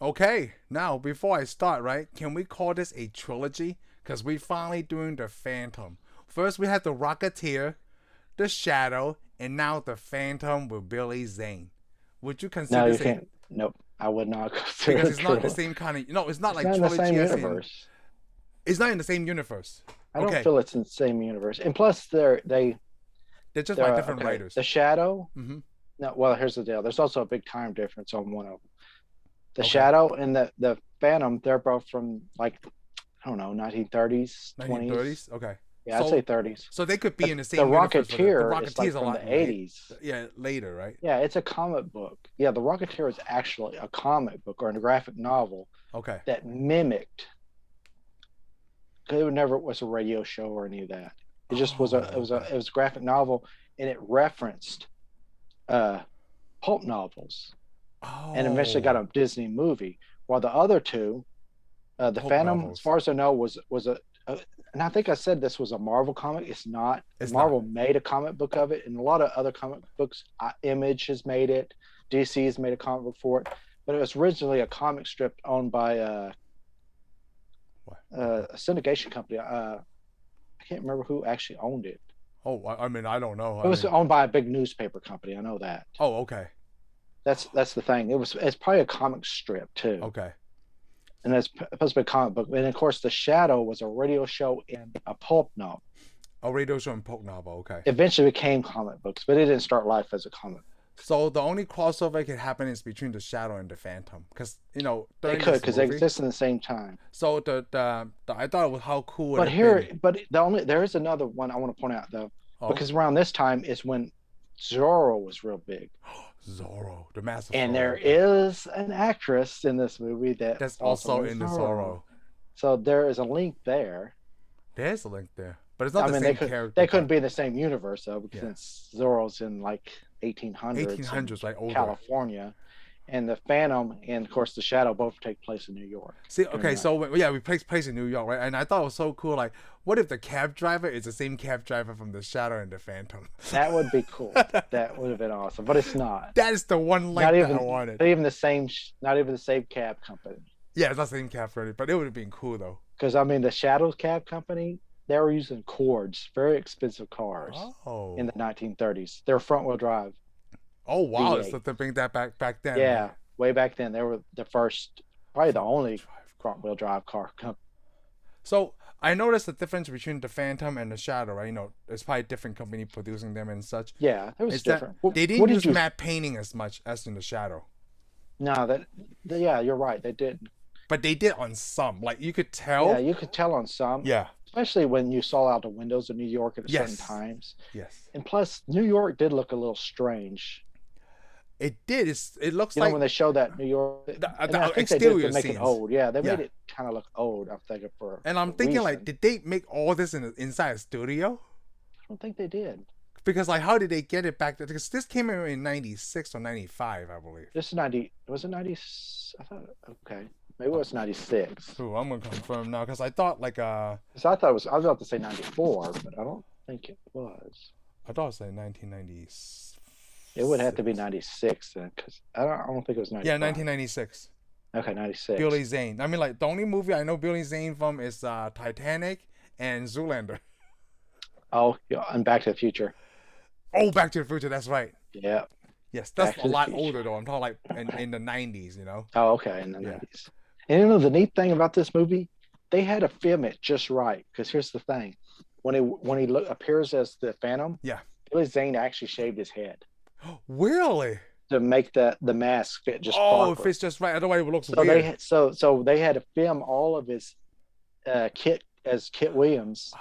Okay, now before I start, right, can we call this a trilogy? Because we finally doing the Phantom. First we had the Rocketeer, the Shadow, and now the Phantom with Billy Zane. Would you No, consider you this a can't. Nope, I would not consider because it a it's not in the trilogy. same kind of no, it's not It's like not in the same trilogy as in universe. it's not in the same universe. I don't Okay, feel it's in the same universe. And plus, they're just by they're different okay. writers. The Shadow. Mm-hmm. No, well, here's the deal. There's also a big time difference on one of them. The Okay, Shadow and the Phantom. They're both from like I don't know, 1930s, 20s. 1930s. Okay, Yeah, I'd say so 30s. so they could be in the The same universe, but the Rocketeer is Rocketeer like is a from lot the 80s. yeah later, right? Yeah, it's a comic book. Yeah, the Rocketeer is actually a comic book or a graphic novel Okay. that mimicked. It never was a radio show or any of that. It just was Oh, okay. it was a graphic novel, and it referenced uh, pulp novels, and eventually got Oh, a Disney movie. While the other two, the pulp Phantom, as novels. far as I know, was a and I think I said this was a Marvel comic. It's not. It's not. Marvel made a comic book of it, and a lot of other comic books. Image has made it. DC has made a comic book for it, but it was originally a comic strip owned by What? a syndication company. I can't remember who actually owned it. Oh, I mean, I don't know. It I was mean, owned by a big newspaper company. I know that. oh, okay, That's the thing. It's probably a comic strip too, okay. and it's supposed to be a comic book. And of course, The Shadow was a radio show and a pulp novel. A radio show and pulp novel. Okay. Eventually became comic books, but it didn't start life as a comic. So the only crossover that could happen is between the Shadow and the Phantom, because They during could this because they movie. exist in the same time. So the I thought it was how cool would But have been. there is another one I want to point out though, Oh, because around this time is when Zorro was real big, Zorro, the Master of and there Zorro. is an actress in this movie that That's also also is in the Zorro. Zorro. So there is a link there. There's a link there, but it's not I the mean, same character. they couldn't be in the same universe though, because Yeah, since Zorro's in like 1800s in 1800s, like older. California, and the Phantom and of course the Shadow both take place in New York See, during okay, that. so yeah, we place in New York, right? And I thought it was so cool. Like, what if the cab driver is the same cab driver from the Shadow and the Phantom? That would be cool. That would have been awesome, but it's not. That is the one link Not that I even, wanted. not even the same, not even the same cab company. Yeah, it's not the same cab for it, but it would have been cool though. Because I mean, the Shadow Cab Company, they were using Cords, very expensive cars in Oh, the 1930s. They were front wheel drive oh wow! So V8. to bring that back then, Yeah, right? way back then, they were the first, probably the only Drive car. front wheel drive car company. So I noticed the difference between the Phantom and the Shadow, right? It's probably a different company producing them and such. Yeah, it was Is that different. they What didn't did use you? matte painting as much as in the Shadow, No, yeah, you're right. They did. but they did on some. Like you could Yeah, tell. you could tell on some, Yeah. especially when you saw out the windows of New York at certain Yes. times. Yes. And plus, New York did look a little strange. It did. It looks You know, like when they showed that New York, and I the think they did exterior to make scenes. it old. Yeah, they Yeah. made it kind of look old. I'm thinking for And I'm a thinking like, reason. did they make all this inside a studio? I don't think they did. Because like, how did they get it back there? Because this came out in '96 or '95, I believe. This is 90. Was it 90? I thought okay, maybe it was 96. Ooh, I'm gonna confirm now because I thought like Because I thought it was. I was about to say 94, but I don't think it was. I thought it was like 1990. It would have to be 96 then, because I don't think it was 95. Yeah, 1996. Okay, 96. Billy Zane. I mean, like the only movie I know Billy Zane from is Titanic and Zoolander. Oh, yeah, and Back to the Future. Oh, Back to the Future. That's right. Yeah. Yes, Back that's to a the lot Future. older though. I'm talking like in the '90s. You know. Oh, okay, in the Yeah. 90s. And you know the neat thing about this movie, they had to film it just right. Because here's the thing, when he appears as the Phantom, Yeah. Billy Zane actually shaved his head Really? to make the mask fit just Oh, if proper. it's just right, otherwise it looks So weird. so they had to film all of his Kit Williams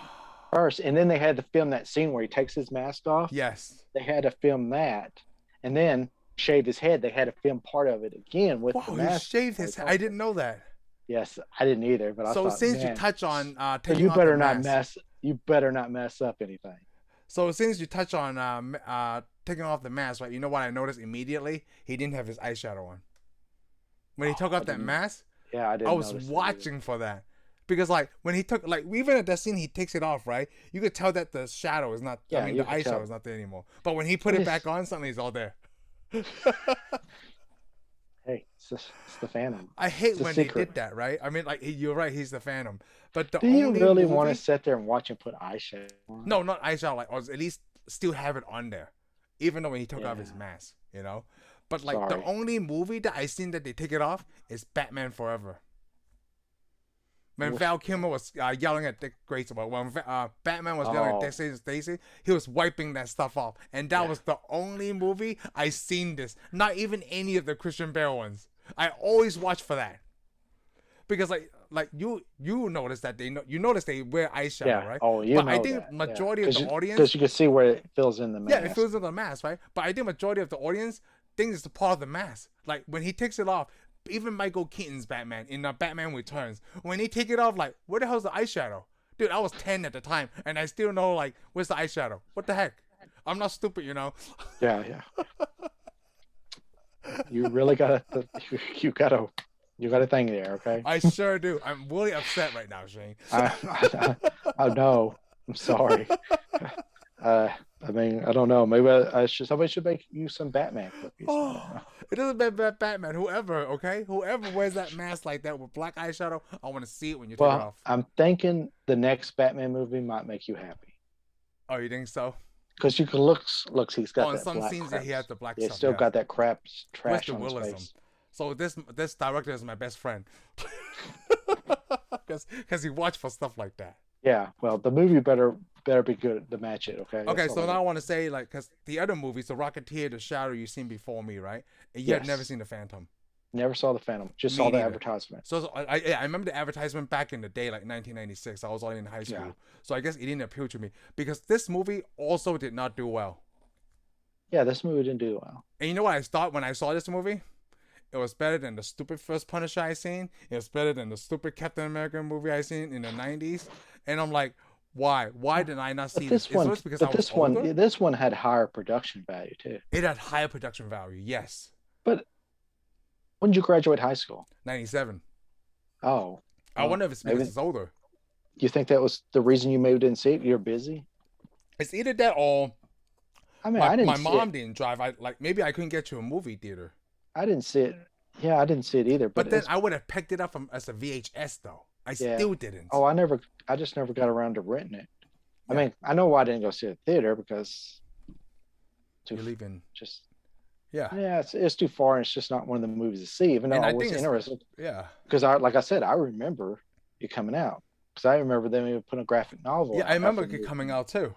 first, and then they had to film that scene where he takes his mask off. Yes. They had to film that, and then shaved his head. They had to film part of it again with the Wow, he mask. shaved his head. I didn't know that. Yes, I didn't either, but I So thought, since you man, touch on so taking off the mask, you better not mess up anything. so since you touch on taking off the mask, right? You know what I noticed immediately? He didn't have his eyeshadow on. When he took I off that didn't- mask, Yeah, I didn't. I was notice that either. watching for that. Because like when he took like even at that scene he takes it off, right? You could tell that the shadow is not Yeah, I mean you the could tell. eyeshadow is not there anymore. But when he put What it is- back on, suddenly it's all there. Hey, it's the Phantom. I hate It's a when secret. they did that, right? I mean, like you're right, he's the Phantom, but the Do you only really want to movie, sit there and watch him put eyeshadow on? no, not eyeshadow, like or at least still have it on there, even though when he took off his Yeah. mask, you know. But like the Sorry. only movie that I seen that they take it off is Batman Forever. When Val Kilmer was yelling at Dick Grayson, when Batman was yelling at Dick Grayson, Stacy, he was wiping that stuff off, and that was the only movie I seen this. Not even any of the Christian Bale ones. I always watch for that because like you notice that you notice they wear eyeshadow, right? Oh, you but know I think that. majority of the audience, because you can see where it fills in the mask. yeah, it fills in the mask, right? But I think majority of the audience thinks it's a part of the mask. Like when he takes it off. Even Michael Keaton's Batman in Batman Returns, when he take it off, like, where the hell's the eyeshadow? Dude, I was 10 at the time, and I still know, like, where's the eyeshadow? What the heck? I'm not stupid, you know? Yeah. You really got you got a thing there, okay? I sure do. I'm really upset right now, Shane. I know. I'm sorry. I mean, I don't know. Maybe somebody should make you some Batman cookies. It doesn't matter Batman. Whoever, okay? Whoever wears that mask like that with black eyeshadow, I want to see it when you take it off. I'm thinking the next Batman movie might make you happy. Oh, you think so? Because you can look, he's got that some black scenes crap. that he has the black Yeah, stuff. Still got that crap trash Mr. on his Willism. face. So this director is my best friend. Because he watched for stuff like that. Yeah, well, the movie better be good to match it, okay? Okay, so now I want to say, like, because the other movies, The Rocketeer, The Shadow, you've seen before me, right? And you had never seen The Phantom. Never saw The Phantom. Just saw the advertisement. So I remember the advertisement back in the day, like 1996. I was already in high school. Yeah. So I guess it didn't appeal to me. Because this movie also did not do well. Yeah, this movie didn't do well. And you know what I thought when I saw this movie? It was better than the stupid first Punisher I seen. It was better than the stupid Captain America movie I seen in the 90s. And I'm like, why? Why did I not see this? This one had higher production value too. It had higher production value, yes. But when did you graduate high school? 97. Oh. I wonder if it's because it's older. You think that was the reason you maybe didn't see it? You're busy? It's either that or I mean, I didn't my mom didn't drive. Maybe I couldn't get to a movie theater. I didn't see it. Yeah, I didn't see it either. But then I would have picked it up as a VHS though. I still didn't. Oh, I just never got around to renting it. I mean, I know why I didn't go see it theater because you're leaving. Yeah, it's too far, and it's just not one of the movies to see. Even though I was interested. Yeah. Because like I said, I remember it coming out. Because I remember them even putting a graphic novel. Yeah, I remember it coming out too.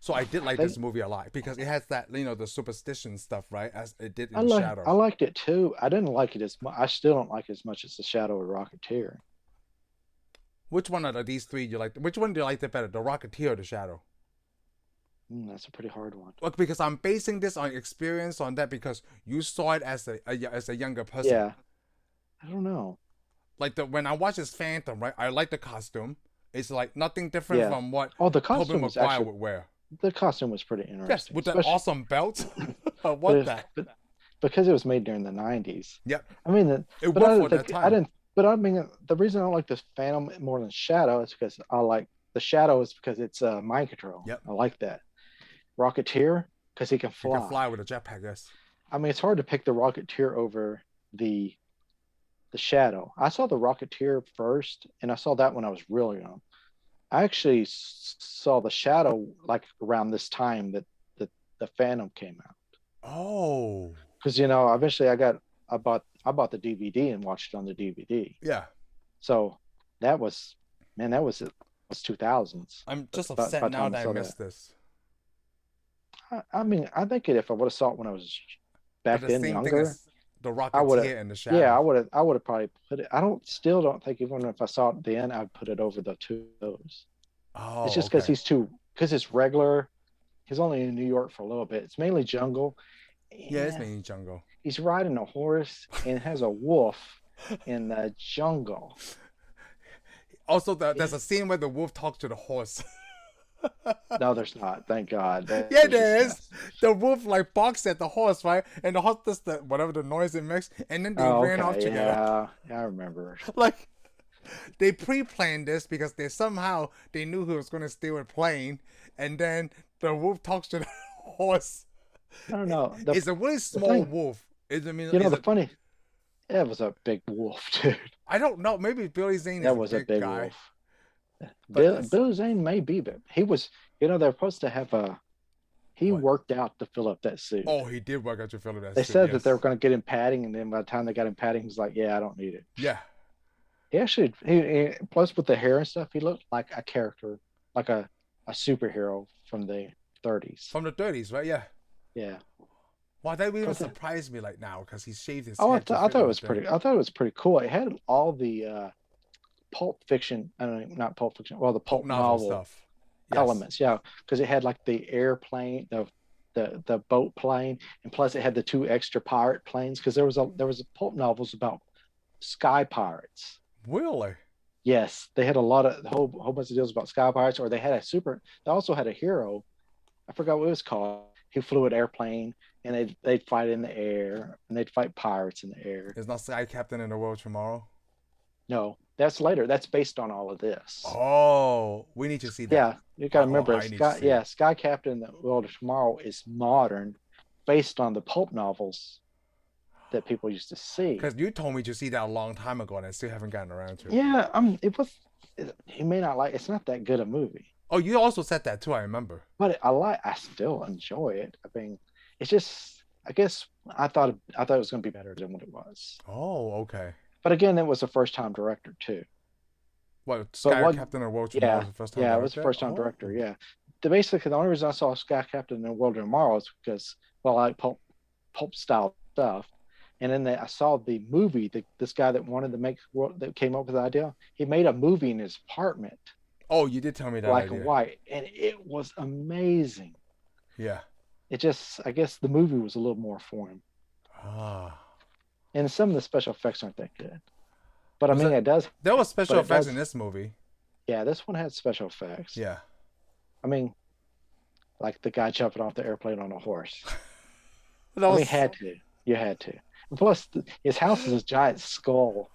So I did like this movie a lot because it has that, the superstition stuff, right? As it did in The Shadow. I liked it too. I didn't like it as much. I still don't like it as much as The Shadow or Rocketeer. Which one out of these three do you like? Which one do you like the better, The Rocketeer or The Shadow? That's a pretty hard one. Look, because I'm basing this on experience on that because you saw it as a younger person. Yeah. I don't know. Like when I watch this Phantom, right? I like the costume. It's like nothing different from what the costume Tobey Maguire would wear. The costume was pretty interesting. Yes, with that awesome belt. But because it was made during the 90s. Yep. I mean, it worked for that time. But I mean, the reason I don't like this Phantom more than Shadow is because I like the Shadow is because it's mind control. Yep. I like that. Rocketeer because he can fly. He can fly with a jetpack, yes. I mean, it's hard to pick the Rocketeer over the Shadow. I saw the Rocketeer first, and I saw that when I was really young. I actually saw the Shadow like around this time that the Phantom came out. Oh. Because eventually I bought the DVD and watched it on the DVD. Yeah. So that was 2000s. I'm just upset now that I missed this. I mean, I think if I would have saw it when I was back then younger, the Rocketeer and the Shadow. Yeah, I would have probably put it. Still don't think even if I saw it then, I'd put it over the two of those. Oh, it's just because because it's regular. He's only in New York for a little bit. It's mainly jungle. Yeah, it's mainly jungle. He's riding a horse and has a wolf in the jungle. Also, there's a scene where the wolf talks to the horse. No, there's not. Thank God. Yeah, there is. The wolf barks at the horse, right? And the horse does whatever the noise it makes, and then they ran off together. Yeah, I remember. They pre-planned this because they knew he was going to steal a plane, and then the wolf talks to the horse. I don't know. It's a really small wolf. The That was a big wolf, dude. I don't know. Maybe Billy Zane is That a was a big big guy, wolf. but it's Billy Zane may be, but he was. They're supposed to have a. He what? worked out to fill up that suit. Oh, he did work out your filler that They suit. said that they were Yes. going to get him padding, and then by the time they got him padding, he's like, "Yeah, I don't need it." Yeah. He actually, plus with the hair and stuff, he looked like a character, like a superhero from the 30s. From the 30s, right? Yeah. Yeah. Wow, that even But surprised me like now because he shaved his oh, head to I fit thought in it the was thing. pretty. I thought it was pretty cool. It had all the pulp fiction. I don't know, not pulp fiction. Well, the Pulp pulp novel novel stuff. Yes. elements. Yeah, because it had like the airplane, the boat plane, and plus it had the two extra pirate planes. Because there was a pulp novels about sky pirates. Really? Yes, they had a whole bunch of deals about sky pirates, or they had a super. They also had a hero. I forgot what it was called. He flew an airplane, and they'd fight in the air, and they'd fight pirates in the air. Is not Sky Captain in the World Tomorrow? No, that's later. That's based on all of this. Oh, we need to see that. Yeah, you got to Oh, remember, I need to see it. Sky Captain, the World of Tomorrow is modern, based on the pulp novels that people used to see. Because you told me to see that a long time ago, and I still haven't gotten around to it. Yeah, it was. You may not like. It's not that good a movie, Oh, you also said that too. I remember. but I still enjoy it. I mean, it's just. I guess I thought it was going to be better than what it was. Oh, okay. But again, it was a first time director too. What But Sky Captain of the World Tomorrow yeah, was the first time yeah, it was the director? first time director. Yeah, basically the only reason I saw Sky Captain and World of Tomorrow is because I like pulp style stuff. And then I saw the movie. This guy that wanted to that came up with the idea. He made a movie in his apartment, Oh, you did tell me that black idea. and white, and it was amazing. Yeah. It just, I guess, the movie was a little more for him, Ah. and some of the special effects aren't that good. But I Was mean, it? it does. There was special But it effects does. in this movie. Yeah, this one had special effects. Yeah. I mean, like the guy jumping off the airplane on a horse. That I was. mean, had to. You had to. And plus, his house is a giant skull.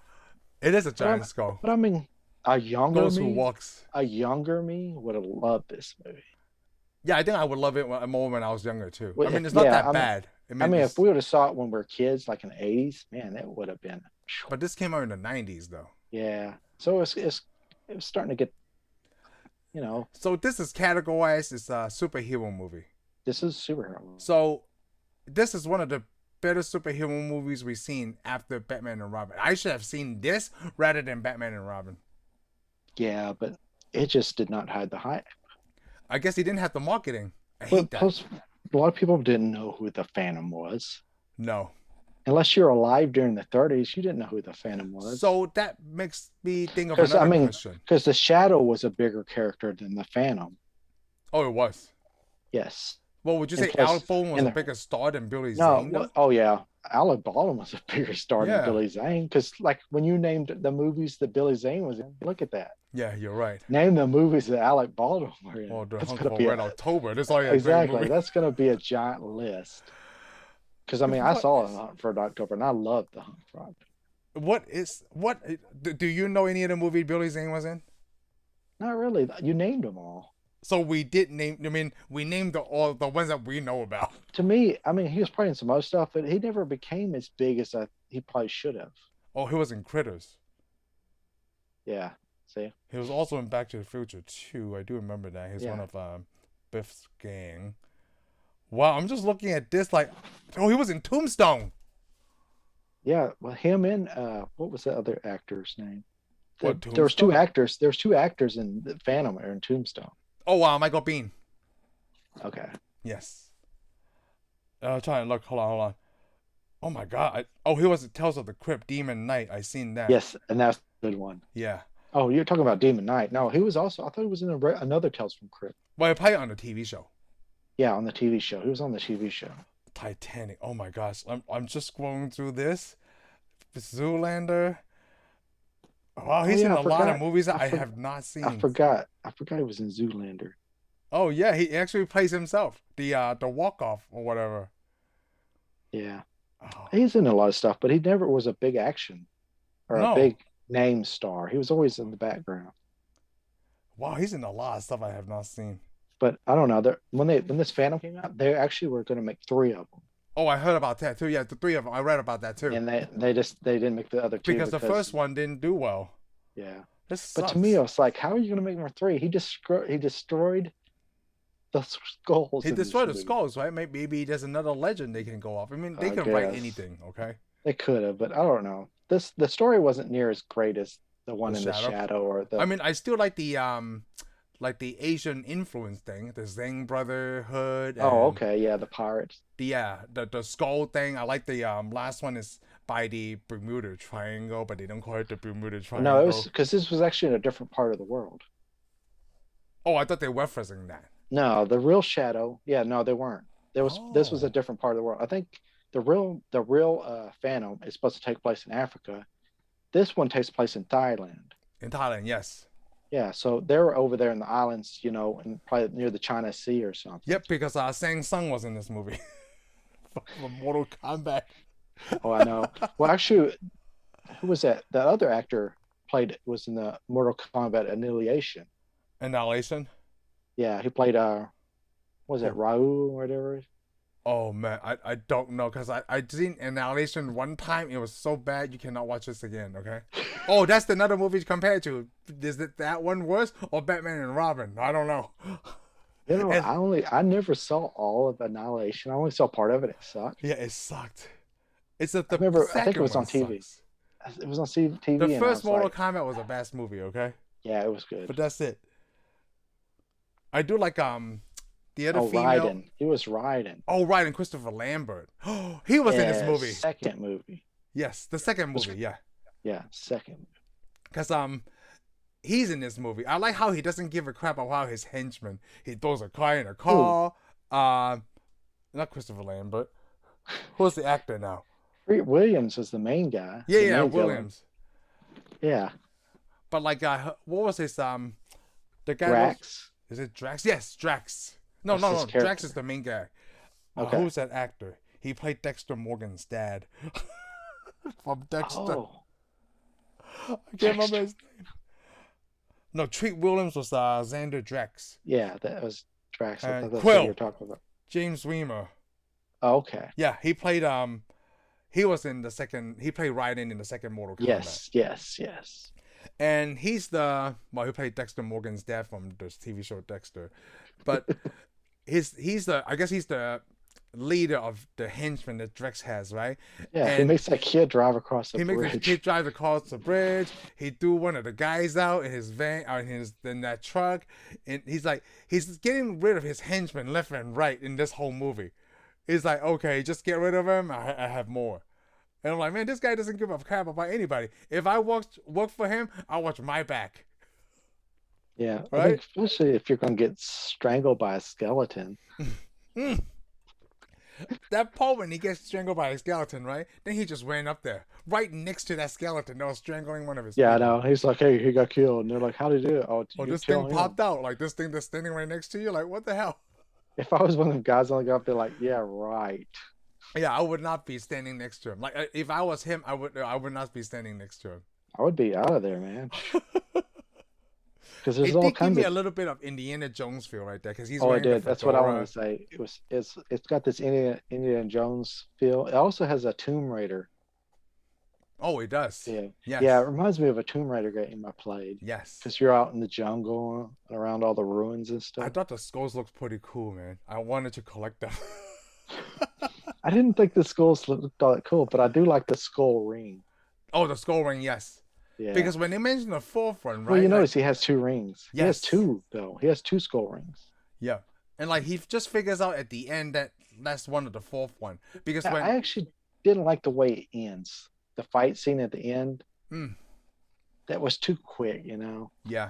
It is a But, giant skull. but I mean, a younger Those who me, walks. would have loved this movie. Yeah, I think I would love it more when I was younger too. Well, I mean, it's not that I mean, bad. if we would have saw it when we were kids, like in the 80s, man, that would have been. But this came out in the 90s though. Yeah. So it was starting to get, So this is categorized as a superhero movie. this is superhero. So this is one of the better superhero movies we've seen after Batman and Robin. I should have seen this rather than Batman and Robin. Yeah, but it just did not hide the hype. I guess he didn't have the marketing. I But hate that. plus, a lot of people didn't know who the Phantom was. No. Unless you're alive during the 30s, you didn't know who the Phantom was. So that makes me think of 'Cause, another I mean, question. Because the Shadow was a bigger character than the Phantom. Oh, it was. Yes. Well, would you And say plus- Alec Baldwin was and a the- bigger star than Billy No. Zane? though? Oh yeah. Alec Baldwin was a bigger star Yeah. than Billy Zane. Because like when you named the movies that Billy Zane was in, look at that. Yeah, you're right. Name the movies that Alec Baldwin were in. Or the That's Hunk gonna of be Red October. That's all you exactly. That's going to be a giant list. Because I mean, I What saw is- Hunt for October, and I loved the Hunt for October. Do you know any of the movie Billy Zane was in? Not really. You named them all. So we did name. I mean, we named all the ones that we know about. To me, I mean, he was playing some other stuff, but he never became as big as he probably should have. Oh, he was in Critters. Yeah. See? He was also in Back to the Future too. I do remember that. He's Yeah. one of Biff's gang. Wow, I'm just looking at this like, oh, he was in Tombstone. Yeah. Well, him and what was the other actor's name? What, There was two Tombstone? actors. There's two actors in the Phantom or in Tombstone. Oh wow, Michael Biehn. Okay. Yes. I'm trying to look. Hold on. Oh my God. He was in Tales of the Crypt, Demon Knight. I seen that. Yes, and that's a good one. Yeah. Oh, you're talking about Demon Knight. No, he was also. I thought he was in another Tales from Crypt. Well, he played on the TV show. Yeah, on the TV show. He was on the TV show. Titanic. Oh my gosh. I'm just going through this. Zoolander. Wow, he's yeah, in I a lot of forgot. movies that I I for- have not seen. I forgot he was in Zoolander. Oh yeah, he actually plays himself. The walk off or whatever. Yeah, Oh, he's in a lot of stuff, but he never was a big action or No. a big name star. He was always in the background. wow, he's in a lot of stuff I have not seen. But I don't know. When this Phantom came out, they actually were going to make 3 of them. 'Cause I mean, I forgot. I forgot he was in Zoolander. Oh yeah, Oh, I heard about that too. Yeah, the three of them. I read about that too. and they didn't make the other two Because the first one didn't do well. yeah. This But to me, sucks. I was like, how are you going to make number three? He destroyed the skulls He in this destroyed the movie. skulls, right? Maybe there's another legend they can go off. I mean, they I can write guess anything, okay? they could have, but I don't know. The story wasn't near as great as the The one in the shadow. shadow or I the. mean, I still like the Asian influence thing, the Singh Brotherhood, Oh, and okay, yeah, the pirates. the skull thing. I like the last one is by the Bermuda Triangle, but they don't call it the Bermuda No, it was Triangle. because this was actually in a different part of the world. Oh, I thought they were referencing that. No, the real shadow. Yeah, no, they weren't. This was a Oh, different part of the world. I think the real Phantom is supposed to take place in Africa. This one takes place in Thailand. in Thailand, yes. Yeah, so they were over there in the islands, and probably near the China Sea or something. Yep, because Sang Sung was in this movie from Mortal Kombat. Oh, I know. Well, actually, who was that? The other actor was in the Mortal Kombat Annihilation. Annihilation. Yeah, he played was it Oh, Raul or whatever? oh man, I don't know because I seen Annihilation one time. It was so bad you cannot watch this again. Okay. Oh, that's another movie to compare to. Is it that one worse or Batman and Robin? I don't know. And I never saw all of Annihilation. I only saw part of it. It sucked. yeah, it sucked. It's I the remember. I think it second was one on TV. sucks. It was on TV, The and I first was Mortal like, Kombat was a best movie. Okay, yeah, it was good. but that's it. I do like the other Oh, female. Raiden. He was Raiden. Oh, right, and Christopher Lambert. Oh, he was in this Yeah, movie. second movie. Yes, the second Was movie. Yeah, Yeah, second. because he's in this movie. I like how he doesn't give a crap about his henchmen. He throws a car in a Ooh, car. Not Christopher Lambert. Who's the actor now? Treat Williams was the main guy, Yeah, the yeah, main villain. Williams. Yeah, But like, what was his the guy was Drax. is it Drax? Yes, Drax. No, That's no, his no. Drax character. is the main guy. Okay. Who's that actor? He played Dexter Morgan's dad from Dexter. Oh, I can't remember Dexter. his name. No, Treat Williams was Xander Drax. Yeah, that was Drax. I And thought that's what you were Quill, talking about. James Remar. Oh, okay. Yeah, he played he was in the second he played Raiden in the second Mortal Kombat. Yes, yes, yes. And he played Dexter Morgan's dad from the TV show Dexter. But he's the leader of the henchmen that Drax has, right? Yeah, he And makes that kid drive across the he makes the bridge. kid drive across the bridge. He threw one of the guys out in his van, or in that truck, and he's getting rid of his henchmen left and right in this whole movie. He's like, okay, just get rid of him. I have more. And I'm like, man, this guy doesn't give a crap about anybody. If I work for him, I'll watch my back, Yeah, I right? think especially if you're going to get strangled by a skeleton. Mm. That part when he gets strangled by a skeleton, right? Then he just ran up there, right next to that skeleton that was strangling one of his Yeah, I people. know. He's like, hey, he got killed. And they're like, how did he do it? Oh, did Oh, you this kill thing him? popped out. Like this thing that's standing right next to you. Like, what the hell? If I was one of them guys on the go, I'd be like, yeah, right. Yeah, I would not be standing next to him. Like, if I was him, I would not be standing next to him. I would be out of there, man. Because there's It all did give kinds me of. a little bit of Indiana Jones feel right there, because he's Oh, it wearing the did. That's what I wanted fedora. to say. It's got this Indiana Jones feel. It also has a Tomb Raider. Oh, it does. Yeah, yeah. Yes. It reminds me of a Tomb Raider game I played. Yes. Because you're out in the jungle around all the ruins and I stuff. thought the skulls looked pretty cool, man. I wanted to collect them. I didn't think the skulls looked all that cool, but I do like the skull ring. Oh, the skull ring, yes. Yeah. Because when they mentioned the fourth one, right? Well, you like, notice he has two rings. He has yes. two, though. He has two skull rings. Yeah. And like he just figures out at the end that that's one of the fourth one. Because when I actually didn't like the way it ends. The fight scene at the end, Mm. that was too quick, you know? Yeah.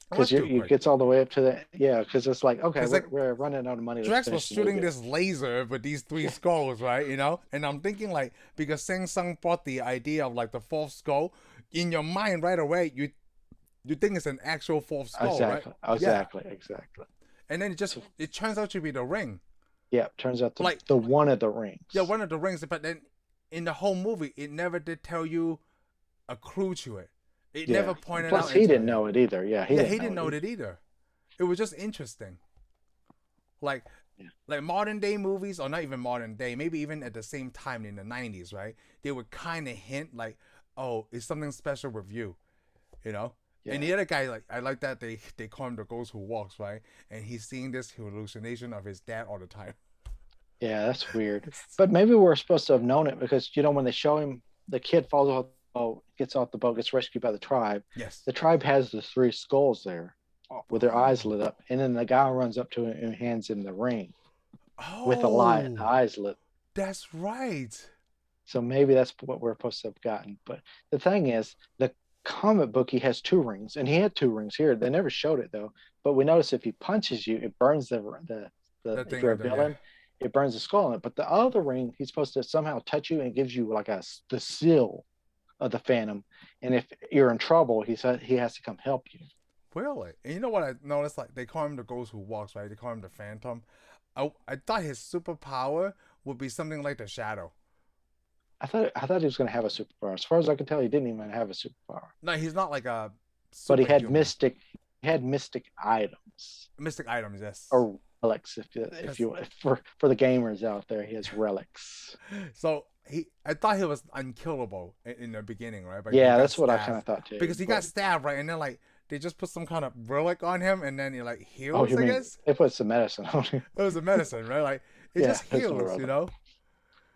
Because you gets all the way up to the, yeah, because it's like, okay, like, we're running out of money. Let's Drax was finish the shooting movie. this laser with these three skulls, right? You know? And I'm thinking like, because Sing Sung brought the idea of like the fourth skull, in your mind right away, you think it's an actual fourth skull, Exactly. right? Exactly. Yeah. Exactly. And then it turns out to be the ring. Yeah, turns out Like- the one of the rings. Yeah, one of the rings, but then in the whole movie, it never did tell you a clue to it. It never pointed out. Plus, he didn't know it either. Yeah, He didn't know it either. It was just interesting. Like like modern day movies, or not even modern day, maybe even at the same time in the 90s, right? They would kind of hint like, oh, it's something special with you, you know? And Yeah. the other guy, like, I like that they call him the ghost who walks, right? And he's seeing this hallucination of his dad all the time. Yeah, that's weird. But maybe we're supposed to have known it because when they show him, the kid falls off the boat, gets off the boat, gets rescued by the tribe. Yes. The tribe has the three skulls there with their eyes Oh. lit up, and then the guy runs up to him and hands him the ring with the Oh, eyes lit. that's right. So maybe that's what we're supposed to have gotten. But the thing is, the comic book he has two rings, and he had two rings here. They never showed it though. But we notice if he punches you, it burns the That if thing you're a with them, yeah. villain, it burns the skull on it. But the other ring, he's supposed to somehow touch you and gives you like the seal of the Phantom. And if you're in trouble, he has to come help you. Really? And you know what I noticed? Like, they call him the ghost who walks, right? They call him the Phantom. I thought his superpower would be something like the Shadow. I thought he was going to have a superpower. As far as I can tell, he didn't even have a superpower. No, he's not like a But he had superhuman. mystic items Mystic items, yes. or relics. If for the gamers out there, he has relics. So I thought he was unkillable in the beginning, right? But he Yeah, got that's what I stabbed. kind of thought too. Because he but- got stabbed, right? And then like they just put some kind of relic on him, and then he like oh, heals. you I mean guess they put some medicine on him? it was a medicine, right? Like it Yeah, just that's what it heals, was. you know.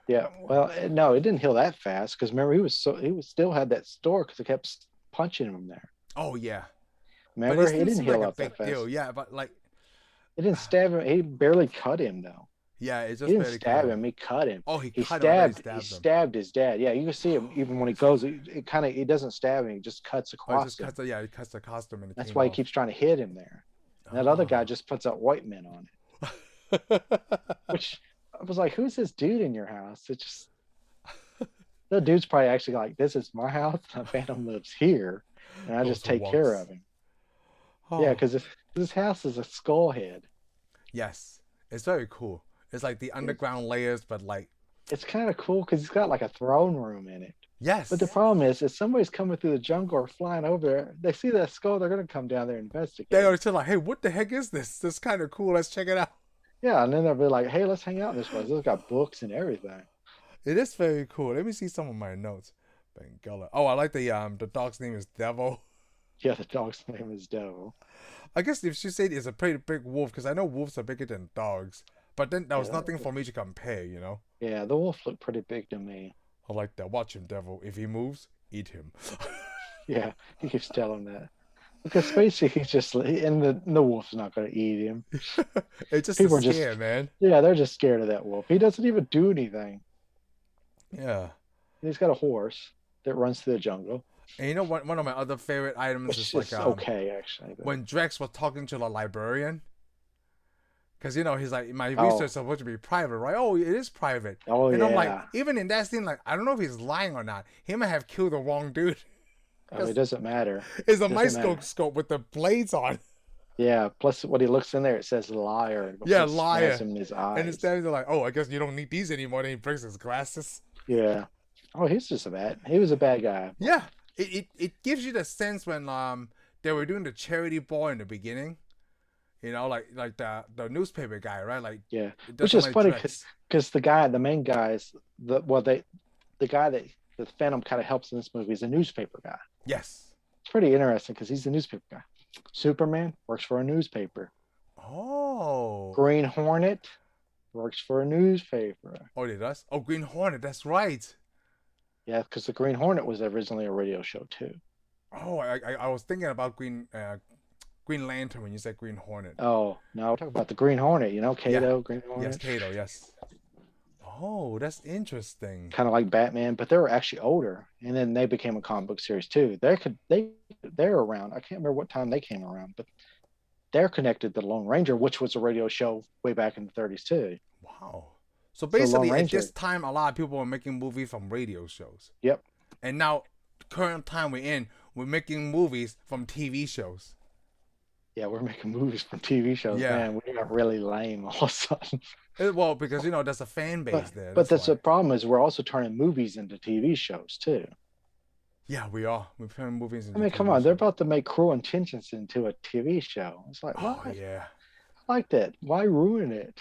Yeah. Well, no, it didn't heal that fast because remember he was still had that store because it kept punching him there. Oh yeah, Remember, but he didn't seem heal like up a big that fast. deal. Yeah, but like It didn't stab him. He barely cut him though. yeah, it just He didn't barely stab cut him. He cut him. Oh, he He cut him. I thought he stabbed. stabbed He him. stabbed his dad. Yeah, you can see him even when he goes. It kind of. He doesn't stab him. He just cuts Oh, it across just him. cuts. Yeah, he cuts the costume and it That's came why he off. keeps trying to hit him there. And that other guy just puts out white men on it. Which I was like, who's this dude in your house? It just the dude's probably actually like, this is my house. The Phantom lives here, and I just Ghost who take care walks. of him. Oh. Yeah, because this house is a skull head. Yes, it's very cool. It's like the underground layers, but like It's kind of cool because it's got like a throne room in it. yes. But the problem is, if somebody's coming through the jungle or flying over there, they see that skull, they're going to come down there and investigate. They are still like, hey, what the heck is this? This is kind of cool. Let's check it out. Yeah, and then they'll be like, hey, let's hang out in this place. It's got books and everything. It is very cool. Let me see some of my notes. Bengala. Oh, I like the dog's name is Devil. Yeah, the dog's name is Devil. I guess if she said it's a pretty big wolf, because I know wolves are bigger than dogs. But then there was Yeah. nothing for me to compare, you know? Yeah, the wolf looked pretty big to me. I like that. Watch him, Devil. If he moves, eat him. Yeah, he keeps telling that. Because basically he's just, and the wolf's not going to eat him. It's just People a are just- scare, man. Yeah, they're just scared of that wolf. He doesn't even do anything. Yeah. He's got a horse that runs through the jungle, And you know what? One of my other favorite items which is is like okay, actually. But... when Drex was talking to the librarian. Because, you know, he's like, my Oh. research is supposed to be private, right? Oh, it is private. Oh, And yeah. I'm like, even in that scene, like, I don't know if he's lying or not. He might have killed the wrong dude. Oh, it doesn't matter. It's a Doesn't matter. microscope with the blades on. Yeah. Plus, when he looks in there, it says liar. Yeah, It liar. smashes him in his eyes. And instead, they're like, oh, I guess you don't need these anymore. Then he breaks his glasses. Yeah. Oh, he was a bad guy. Yeah. It gives you the sense when they were doing the charity ball in the beginning. You know, like the newspaper guy, right? Like, Yeah. it Which doesn't is like funny Drex. because the main guy is the guy that the Phantom kind of helps in this movie is a newspaper guy. Yes. It's pretty interesting because he's the newspaper guy. Superman works for a newspaper. Oh. Green Hornet works for a newspaper. Oh, he does? Oh, Green Hornet. That's right. Yeah, because the Green Hornet was originally a radio show too. Oh, I was thinking about Green Lantern when you said Green Hornet. Oh, no, we're talking about the Green Hornet, Kato, Green Hornet. Yes, Kato, yes. Oh, that's interesting. Kind of like Batman, but they were actually older, and then they became a comic book series too. They're around. I can't remember what time they came around, but they're connected to the Lone Ranger, which was a radio show way back in the 30s too. Wow. So Lone basically, at Ranger. this time, a lot of people were making movies from radio shows. Yep. And now, current time we're in, we're making movies from TV shows. Yeah, we're making movies from TV shows. Yeah. Man, we got really lame all of a sudden. Well, because, there's a fan base there. But that's why. the problem is we're also turning movies into TV shows too. Yeah, we are. We're turning movies into I mean, TV come on, they're shows. about to make Cruel Intentions into a TV show. It's like, Oh, what? yeah. I like that. Why ruin it?